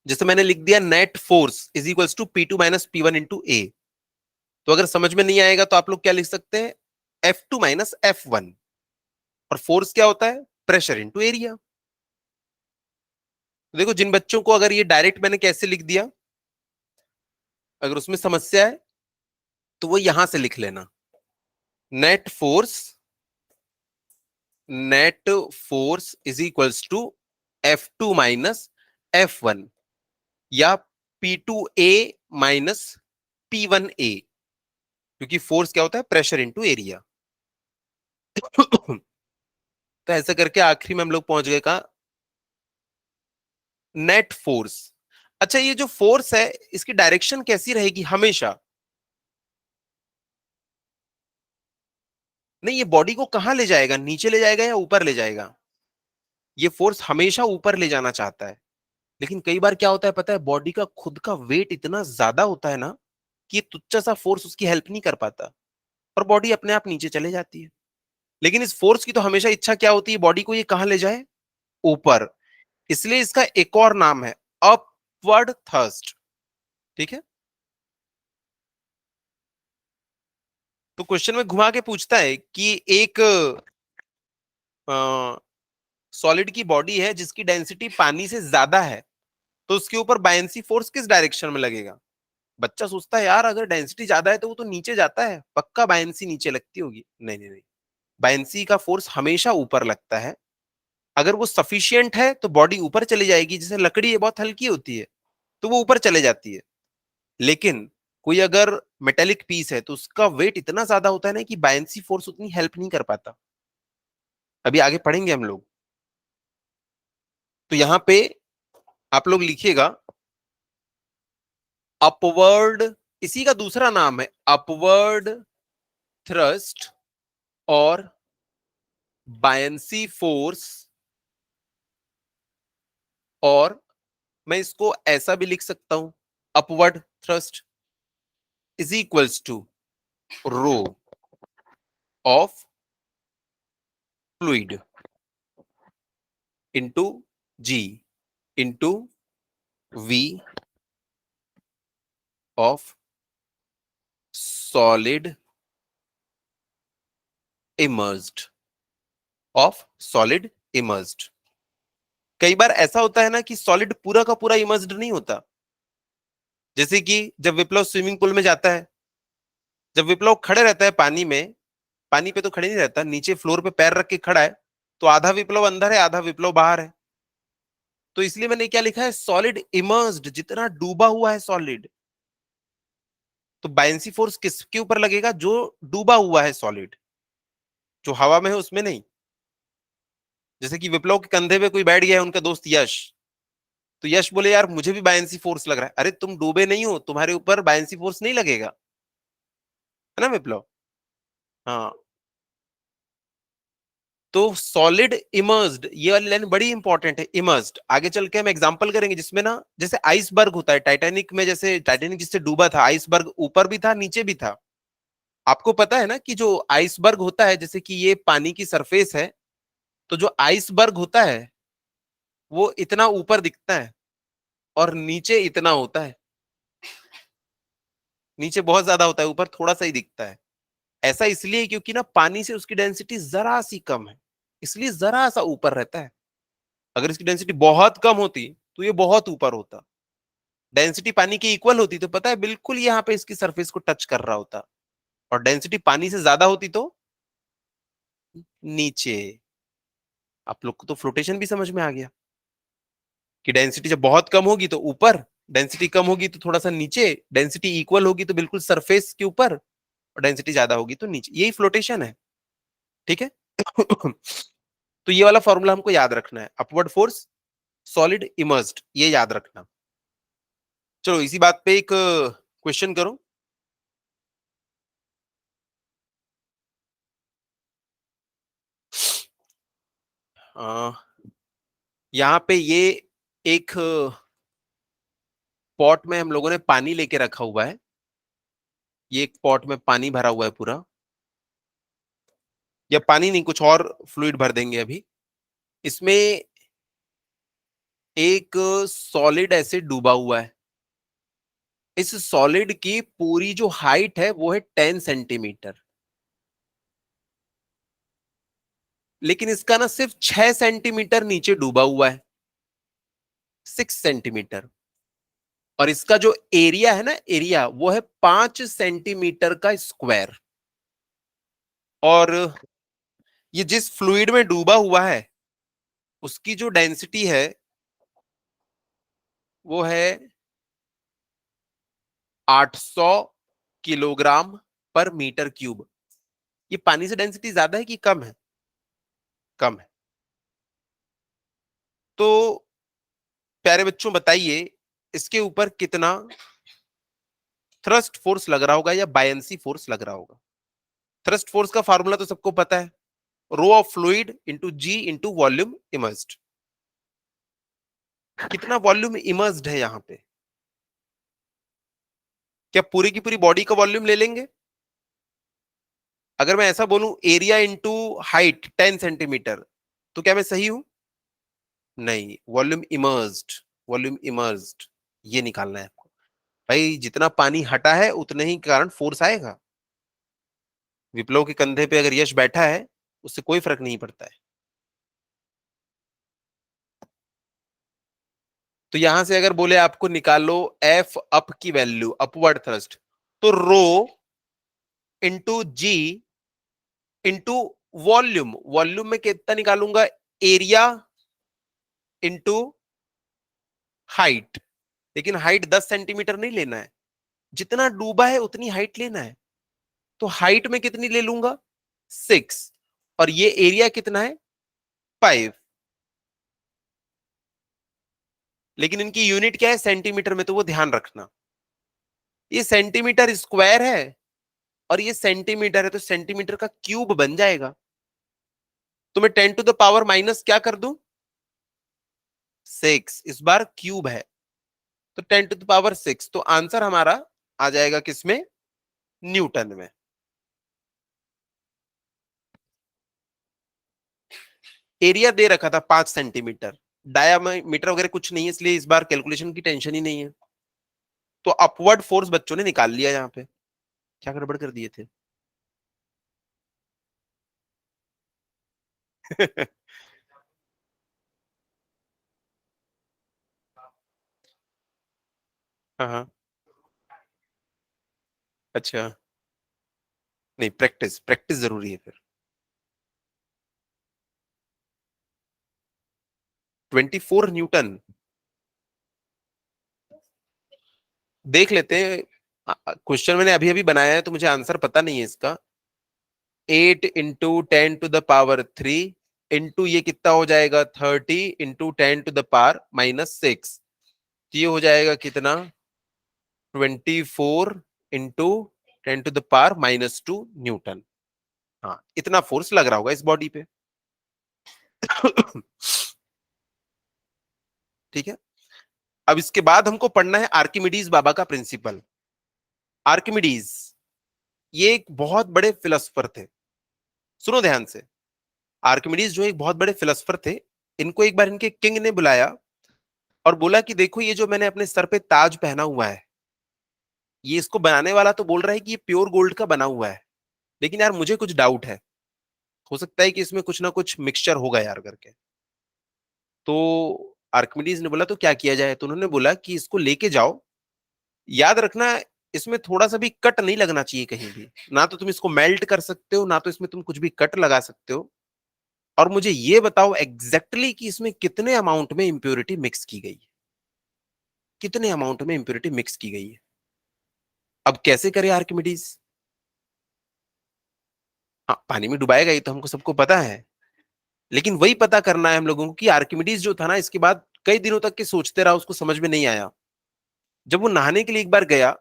जैसे मैंने लिख दिया, net force is equals to P2 minus P1 into A. तो अगर समझ में नहीं आएगा तो आप लोग क्या लिख सकते हैं, F2 माइनस F1। और फोर्स क्या होता है, प्रेशर इंटू एरिया। तो देखो, जिन बच्चों को अगर ये डायरेक्ट मैंने कैसे लिख दिया, अगर उसमें समस्या है तो वो यहां से लिख लेना, net force, net force is equals to F2 minus F1, या P2A माइनस P1A, क्योंकि फोर्स क्या होता है, प्रेशर इंटू एरिया। तो ऐसा करके आखिरी में हम लोग पहुंच गए कहा, नेट फोर्स। अच्छा, ये जो फोर्स है इसकी डायरेक्शन कैसी रहेगी हमेशा? नहीं, ये बॉडी को कहां ले जाएगा, नीचे ले जाएगा या ऊपर ले जाएगा? ये फोर्स हमेशा ऊपर ले जाना चाहता है। लेकिन कई बार क्या होता है पता है, बॉडी का खुद का वेट इतना ज्यादा होता है ना कि ये तुच्छा सा फोर्स उसकी हेल्प नहीं कर पाता और बॉडी अपने आप नीचे चले जाती है। लेकिन इस फोर्स की तो हमेशा इच्छा क्या होती है, बॉडी को ये कहां ले जाए, ऊपर। इसलिए इसका एक और नाम है अपवर्ड थर्स्ट। ठीक है, तो क्वेश्चन में घुमा के पूछता है कि एक सॉलिड की बॉडी है जिसकी डेंसिटी पानी से ज्यादा है, तो उसके ऊपर बायंसी फोर्स किस डायरेक्शन में लगेगा? बच्चा सोचता है यार अगर डेंसिटी ज्यादा है तो वो तो नीचे जाता है, पक्का बायंसी नीचे लगती होगी। नहीं नहीं नहीं, बायंसी का फोर्स हमेशा ऊपर लगता है। अगर वो सफिशियंट है तो बॉडी ऊपर चली जाएगी, जैसे लकड़ी है बहुत हल्की होती है तो वो ऊपर चले जाती है। लेकिन कोई अगर मेटेलिक पीस है तो उसका वेट इतना ज्यादा होता है ना कि बायंसी फोर्स उतनी हेल्प नहीं कर पाता। अभी आगे पढ़ेंगे हम लोग। तो यहां पे आप लोग लिखिएगा, अपवर्ड, इसी का दूसरा नाम है अपवर्ड थ्रस्ट और बायंसी फोर्स। और मैं इसको ऐसा भी लिख सकता हूं, upward thrust is equals to rho of fluid into g into v of solid immersed, of solid immersed. कई बार ऐसा होता है ना कि सॉलिड पूरा का पूरा इमर्स्ड नहीं होता। जैसे कि जब विप्लव स्विमिंग पूल में जाता है, जब विप्लव खड़े रहता है पानी में, पानी पे तो खड़े नहीं रहता, नीचे फ्लोर पे पैर रख के खड़ा है, तो आधा विप्लव अंदर है आधा विप्लव बाहर है। तो इसलिए मैंने क्या लिखा है, सॉलिड इमर्स्ड, जितना डूबा हुआ है सॉलिड। तो बायंसी फोर्स किसके ऊपर लगेगा, जो डूबा हुआ है सॉलिड, जो हवा में है उसमें नहीं। जैसे कि विप्लव के कंधे पे कोई बैठ गया है, उनका दोस्त यश, तो यश बोले यार मुझे भी बायंसी फोर्स लग रहा है, अरे तुम डूबे नहीं हो, तुम्हारे ऊपर बायंसी फोर्स नहीं लगेगा, है ना विप्लव? हाँ, तो सॉलिड इमर्स्ड, ये वाली लाइन बड़ी इंपॉर्टेंट है, इमर्स्ड। आगे चल के हम एग्जांपल करेंगे जिसमें ना, जैसे आइसबर्ग होता है टाइटैनिक में, जैसे टाइटैनिक जिससे डूबा था, आइसबर्ग ऊपर भी था नीचे भी था। आपको पता है ना कि जो आइसबर्ग होता है, जैसे कि ये पानी की सरफेस है, तो जो आइसबर्ग होता है वो इतना ऊपर दिखता है और नीचे इतना होता है, नीचे बहुत ज्यादा होता है, ऊपर थोड़ा सा ही दिखता है। ऐसा इसलिए क्योंकि ना पानी से उसकी डेंसिटी जरा सी कम है, इसलिए जरा सा ऊपर रहता है। अगर इसकी डेंसिटी बहुत कम होती तो ये बहुत ऊपर होता। डेंसिटी पानी की इक्वल होती तो पता है बिल्कुल यहाँ पे इसकी सरफेस को टच कर रहा होता, और डेंसिटी पानी से ज्यादा होती तो नीचे। आप लोग को तो फ्लोटेशन भी समझ में आ गया कि डेंसिटी जब बहुत कम होगी तो ऊपर, डेंसिटी कम होगी तो थोड़ा सा नीचे, डेंसिटी इक्वल होगी तो बिल्कुल सरफेस के ऊपर, और डेंसिटी ज्यादा होगी तो नीचे। यही फ्लोटेशन है, ठीक है। तो ये वाला फॉर्मूला हमको याद रखना है, अपवर्ड फोर्स सॉलिड इमर्स्ड, ये याद रखना। चलो इसी बात पे एक क्वेश्चन करो। यहाँ पे ये एक पॉट में हम लोगों ने पानी लेके रखा हुआ है, ये एक पॉट में पानी भरा हुआ है पूरा, या पानी नहीं कुछ और फ्लूइड भर देंगे अभी। इसमें एक सॉलिड ऐसे डूबा हुआ है। इस सॉलिड की पूरी जो हाइट है वो है 10 सेंटीमीटर, लेकिन इसका ना सिर्फ 6 सेंटीमीटर नीचे डूबा हुआ है, 6 सेंटीमीटर। और इसका जो एरिया है ना, एरिया वो है 5 सेंटीमीटर का स्क्वायर। और ये जिस फ्लूइड में डूबा हुआ है उसकी जो डेंसिटी है वो है 800 किलोग्राम पर मीटर क्यूब। ये पानी से डेंसिटी ज्यादा है कि कम है? कम है। तो प्यारे बच्चों बताइए, इसके ऊपर कितना थ्रस्ट फोर्स लग रहा होगा या बायंसी फोर्स लग रहा होगा? थ्रस्ट फोर्स का फॉर्मूला तो सबको पता है, rho of fluid into g into volume immersed. कितना वॉल्यूम इमर्स्ड है यहाँ पे? क्या पूरी की पूरी बॉडी का वॉल्यूम ले लेंगे? अगर मैं ऐसा बोलूं एरिया इंटू हाइट 10 सेंटीमीटर, तो क्या मैं सही हूं? नहीं, वॉल्यूम इमर्स्ड, वॉल्यूम इमर्स्ड ये निकालना है आपको। भाई जितना पानी हटा है उतने ही कारण फोर्स आएगा। विप्लव के कंधे पे अगर यश बैठा है उससे कोई फर्क नहीं पड़ता है। तो यहां से अगर बोले आपको निकालो एफ अप की वैल्यू, अपवर्ड थ्रस्ट, तो rho into g into volume, volume में कितना निकालूंगा? Area into height. लेकिन हाइट 10 सेंटीमीटर नहीं लेना है, जितना डूबा है उतनी हाइट लेना है। तो हाइट में कितनी ले लूंगा? 6। और ये एरिया कितना है? 5। लेकिन इनकी यूनिट क्या है? सेंटीमीटर में, तो वो ध्यान रखना। ये सेंटीमीटर स्क्वायर है और ये सेंटीमीटर है, तो सेंटीमीटर का क्यूब बन जाएगा। तो मैं 10 टू द पावर माइनस क्या कर दूं? 6। इस बार क्यूब है तो 10 टू द पावर 6। तो आंसर हमारा आ जाएगा किसमें? न्यूटन में। एरिया दे रखा था 5 सेंटीमीटर, डायामीटर वगैरह कुछ नहीं है, इसलिए इस बार कैलकुलेशन की टेंशन ही नहीं है। तो अपवर्ड फोर्स बच्चों ने निकाल लिया। यहाँ पे क्या गड़बड़ कर दिए थे? हाँ हाँ। अच्छा, नहीं, प्रैक्टिस प्रैक्टिस जरूरी है फिर। 24 न्यूटन देख लेते हैं। क्वेश्चन मैंने अभी अभी बनाया है तो मुझे आंसर पता नहीं है इसका। 8 into 10 to the power 3 into ये कितना हो जाएगा? 30 इंटू 10 टू द पावर -6। ये हो जाएगा कितना? 24 into 10 to the power -2 newton. हाँ, इतना फोर्स लग रहा होगा इस बॉडी पे। ठीक है। अब इसके बाद हमको पढ़ना है आर्किमिडीज बाबा का प्रिंसिपल। आर्किमिडीज ये एक बहुत बड़े फिलोसफर थे। सुनो ध्यान से। आर्किमिडीज जो एक बहुत बड़े फिलोसफर थे, इनको एक बार इनके किंग ने बुलाया और बोला कि देखो ये जो मैंने अपने सर पे ताज पहना हुआ है, ये इसको बनाने वाला तो बोल रहा है कि ये प्योर गोल्ड का बना हुआ है, लेकिन यार मुझे कुछ डाउट है, हो सकता है कि इसमें कुछ ना कुछ मिक्सचर होगा यार करके। तो आर्किमिडीज ने बोला तो क्या किया जाए, तो उन्होंने बोला कि इसको लेके जाओ, याद रखना इसमें थोड़ा सा भी कट नहीं लगना चाहिए कहीं भी, ना तो तुम इसको मेल्ट कर सकते हो, ना तो इसमें तुम कुछ भी कट लगा सकते हो। और मुझे ये बताओ एग्जैक्टली exactly कि इसमें कितने अमाउंट में इंप्योरिटी मिक्स की गई है, कितने अमाउंट में इंप्योरिटी मिक्स की गई है। अब कैसे करे आर्किमिडीज? हाँ, पानी में डुबाएगा, ये तो हमको सबको पता है, लेकिन वही पता करना है हम लोगों को कि आर्किमिडीज जो था ना, इसके बाद कई दिनों तक के सोचते रहा, उसको समझ में नहीं आया। जब वो नहाने के लिए एक बार गया,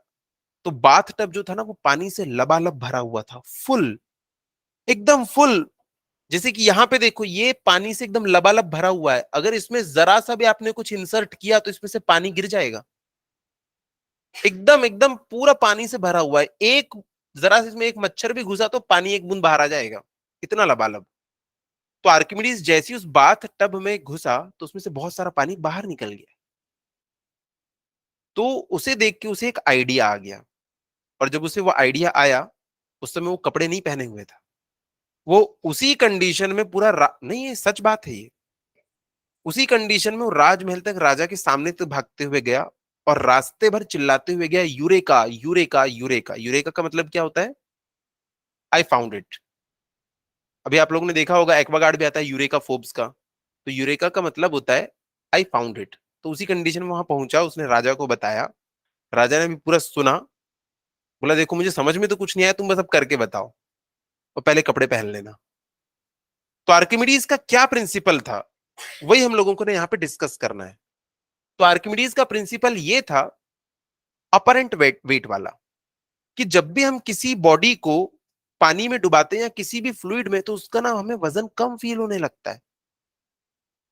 तो बाथ टब जो था ना वो पानी से लबालब भरा हुआ था, फुल, एकदम फुल। जैसे कि यहाँ पे देखो, ये पानी से एकदम लबालब भरा हुआ है, अगर इसमें जरा सा भी आपने कुछ इंसर्ट किया तो इसमें से पानी गिर जाएगा। एकदम एकदम पूरा पानी से भरा हुआ है, एक जरा से इसमें एक मच्छर भी घुसा तो पानी एक बूंद बाहर आ जाएगा, इतना लबालब। तो आर्किमिडीज जैसे ही उस बाथ टब में घुसा, तो उसमें से बहुत सारा पानी बाहर निकल गया। तो उसे देख के उसे एक आइडिया आ गया, और जब उसे वो आइडिया आया, उस समय वो कपड़े नहीं पहने हुए था, वो उसी कंडीशन में नहीं, ये सच बात है ये, उसी कंडीशन में वो राजमहल तक राजा के सामने तक भागते हुए गया, और रास्ते भर चिल्लाते हुए गया, यूरेका यूरेका यूरेका। यूरेका का मतलब क्या होता है? I found it. अभी आप लोगों ने देखा होगा एक्वागार्ड भी आता है यूरेका फोर्ब्स का, तो यूरेका का मतलब होता है आई फाउंड इट। तो उसी कंडीशन में वहां पहुंचा, उसने राजा को बताया, राजा ने भी पूरा सुना, बोला देखो मुझे समझ में तो कुछ नहीं आया, तुम बस अब करके बताओ, और पहले कपड़े पहन लेना। तो आर्किमिडीज का क्या प्रिंसिपल था, वही हम लोगों को ने यहाँ पे डिस्कस करना है। तो आर्किमिडीज का प्रिंसिपल ये था, अपरेंट वेट वेट वाला, कि जब भी हम किसी बॉडी को पानी में डुबाते हैं या किसी भी फ्लूइड में, तो उसका ना हमें वजन कम फील होने लगता है।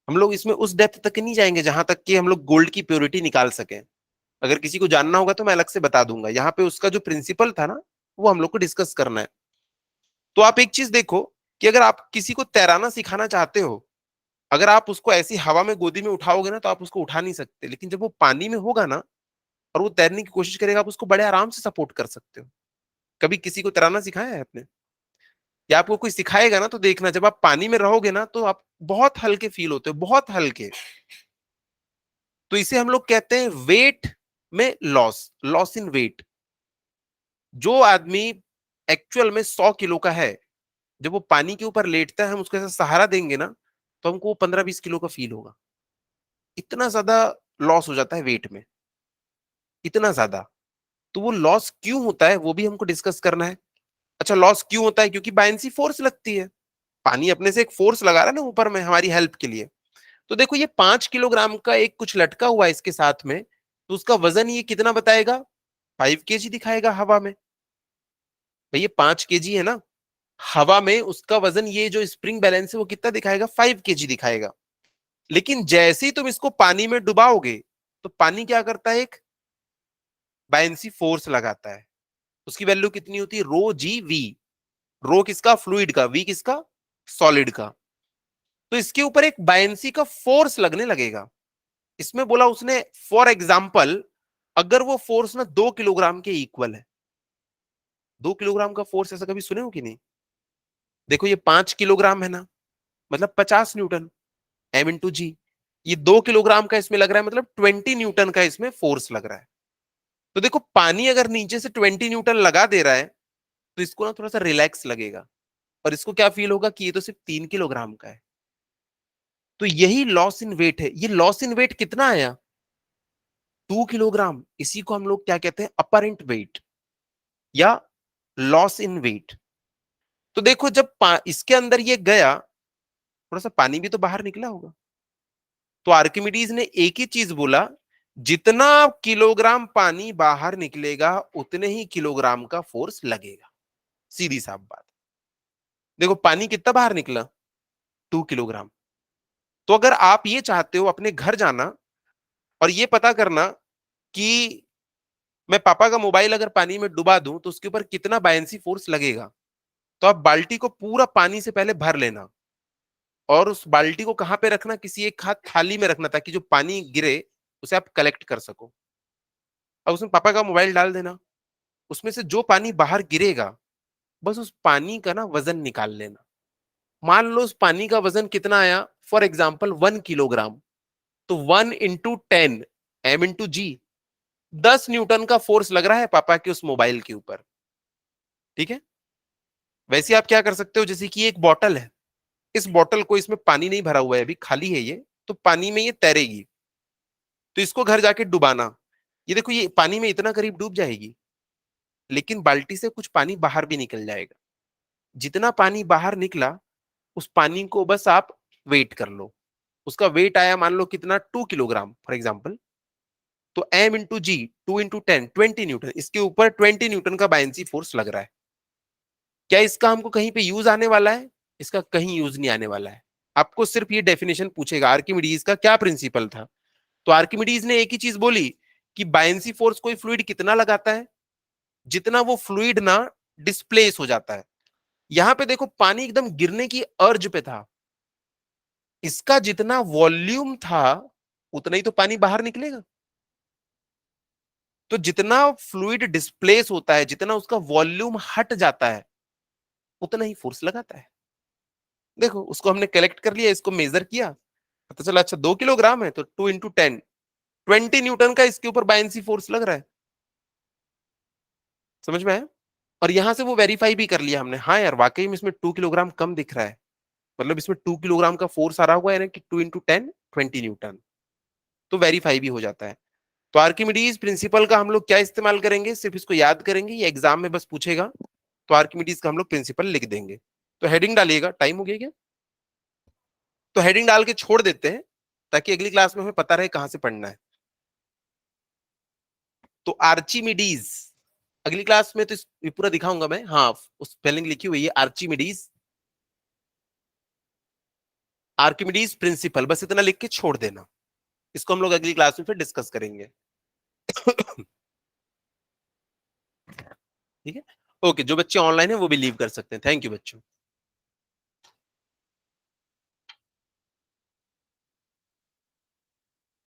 हम लोग इसमें उस डेप्थ तक नहीं जाएंगे जहां तक कि हम लोग गोल्ड की प्योरिटी निकाल सकें। अगर किसी को जानना होगा तो मैं अलग से बता दूंगा, यहाँ पे उसका जो प्रिंसिपल था ना, वो हम लोग को डिस्कस करना है। तो आप एक चीज देखो, कि अगर आप किसी को तैराना सिखाना चाहते हो, अगर आप उसको ऐसी हवा में गोदी में उठाओगे ना, तो आप उसको उठा नहीं सकते, लेकिन जब वो पानी में होगा ना और वो तैरने की कोशिश करेगा, आप उसको बड़े आराम से सपोर्ट कर सकते हो। कभी किसी को तैराना सिखाया है आपने, या आपको कोई सिखाएगा ना, तो देखना जब आप पानी में रहोगे ना, तो आप बहुत हल्के फील होते हो, बहुत हल्के। तो इसे हम लोग कहते हैं वेट में लॉस, लॉस इन वेट। जो आदमी एक्चुअल में 100 किलो का है, जब वो पानी के ऊपर लेटता है, हम उसको ऐसा सहारा देंगे ना, तो हमको 15-20 किलो का फील होगा। इतना ज्यादा लॉस हो जाता है वेट में, इतना ज्यादा। तो वो लॉस क्यों होता है वो भी हमको डिस्कस करना है। अच्छा, लॉस क्यों होता है? क्योंकि बायंसी फोर्स लगती है, पानी अपने से एक फोर्स लगा रहा है ना ऊपर में हमारी हेल्प के लिए। तो देखो ये 5 किलोग्राम का एक कुछ लटका हुआ है इसके साथ में, तो उसका वजन ये कितना बताएगा? 5 kg दिखाएगा हवा में। भाई ये 5 kg है ना, हवा में उसका वजन, ये जो स्प्रिंग बैलेंस है वो कितना दिखाएगा? 5 kg दिखाएगा। लेकिन जैसे ही तुम इसको पानी में डुबाओगे, तो पानी क्या करता है? एक बायंसी फोर्स लगाता है। उसकी वैल्यू कितनी होती है? रो जी वी। रो किसका? फ्लूइड का, वी किसका? सॉलिड का। तो इसके ऊपर एक बायंसी का फोर्स लगने लगेगा। इसमें बोला उसने, फॉर एग्जाम्पल, अगर वो फोर्स ना 2 किलोग्राम के इक्वल है, 2 किलोग्राम का फोर्स ऐसा कभी सुने हो कि नहीं? देखो ये 5 किलोग्राम है ना, मतलब 50 न्यूटन, एम इंटू जी। ये 2 किलोग्राम का इसमें लग रहा है, मतलब 20 न्यूटन का इसमें फोर्स लग रहा है। तो देखो पानी अगर नीचे से 20 न्यूटन लगा दे रहा है, तो इसको ना थोड़ा सा रिलैक्स लगेगा, और इसको क्या फील होगा कि ये तो सिर्फ 3 किलोग्राम का है। तो यही लॉस इन वेट है। ये लॉस इन वेट कितना आया? 2 किलोग्राम। इसी को हम लोग क्या कहते हैं? अपरेंट वेट या लॉस इन वेट। तो देखो जब इसके अंदर ये गया, थोड़ा सा पानी भी तो बाहर निकला होगा। तो आर्किमिडीज ने एक ही चीज बोला, जितना किलोग्राम पानी बाहर निकलेगा उतने ही किलोग्राम का फोर्स लगेगा। सीधी साफ बात। देखो पानी कितना बाहर निकला? 2 किलोग्राम। तो अगर आप ये चाहते हो अपने घर जाना और ये पता करना कि मैं पापा का मोबाइल अगर पानी में डुबा दूं तो उसके ऊपर कितना बायंसी फोर्स लगेगा, तो आप बाल्टी को पूरा पानी से पहले भर लेना और उस बाल्टी को कहां पे रखना, किसी एक हाथ थाली में रखना ताकि जो पानी गिरे उसे आप कलेक्ट कर सको। अब उसमें पापा का मोबाइल डाल देना, उसमें से जो पानी बाहर गिरेगा बस उस पानी का ना वजन निकाल लेना। मान लो उस पानी का वजन कितना आया, फॉर एग्जाम्पल 1 किलोग्राम, तो 1 × 10 m × g, 10 न्यूटन का फोर्स लग रहा है पापा के उस मोबाइल के ऊपर। ठीक है। वैसे आप क्या कर सकते हो, जैसे कि एक बॉटल है, इस बॉटल को, इसमें पानी नहीं भरा हुआ है, अभी खाली है ये, तो पानी में ये तैरेगी, तो इसको घर जाके डुबाना। ये देखो ये पानी में इतना करीब डूब जाएगी, लेकिन बाल्टी से कुछ पानी बाहर भी निकल जाएगा। जितना पानी बाहर निकला उस पानी को बस आप वेट कर लो, उसका वेट आया मान लो कितना, 2 किलोग्राम फॉर एग्जाम्पल, तो m × g, 2 × 10, 20 न्यूटन, इसके ऊपर 20 न्यूटन का बायंसी फोर्स लग रहा है। क्या इसका हमको कहीं पे यूज आने वाला है? इसका कहीं यूज नहीं आने वाला है। आपको सिर्फ ये डेफिनेशन पूछेगा आर्किमिडीज का क्या प्रिंसिपल था, तो आर्किमिडीज ने एक ही चीज बोली कि बायंसी फोर्स कोई फ्लूइड कितना लगाता है, जितना वो फ्लूइड ना डिस्प्लेस हो जाता है। यहां पे देखो पानी एकदम गिरने की अर्ज पे था, इसका जितना वॉल्यूम था उतना ही तो पानी बाहर निकलेगा। तो जितना फ्लूइड डिस्प्लेस होता है, जितना उसका वॉल्यूम हट जाता है, उतना ही फोर्स लगाता है। देखो उसको हमने कलेक्ट कर लिया, इसको मेजर किया, पता चला अच्छा 2 किलोग्राम है, तो 2 × 10, 20 न्यूटन का इसके ऊपर बायंसी फोर्स लग रहा है। समझ में आया? और यहां से वो वेरीफाई भी कर लिया हमने, हाँ यार वाकई में इसमें 2 किलोग्राम कम दिख रहा है, मतलब इसमें 2 किलोग्राम का फोर्स आ रहा हुआ है ना कि 2 × 10, 20 न्यूटन, तो वेरीफाई भी हो जाता है। तो आर्किमिडीज प्रिंसिपल का हम लोग क्या इस्तेमाल करेंगे, सिर्फ इसको याद करेंगे, ये एग्जाम में बस पूछेगा, तो आर्किमिडीज का हम लोग प्रिंसिपल लिख देंगे। तो हेडिंग डालिएगा, टाइम हो गया क्या? तो हेडिंग डाल के छोड़ देते हैं ताकि अगली क्लास में हमें पता रहे कहां से पढ़ना है। तो आर्चिमिडीज अगली क्लास में तो ये पूरा दिखाऊंगा मैं, हाँ उस स्पेलिंग लिखी हुई है आर्चिमिडीज, आर्किमिडीज प्रिंसिपल, बस इतना लिख के छोड़ देना। इसको हम लोग अगली क्लास में फिर डिस्कस करेंगे। ठीक है। ओके, जो बच्चे ऑनलाइन है वो भी लीव कर सकते हैं। थैंक यू बच्चों।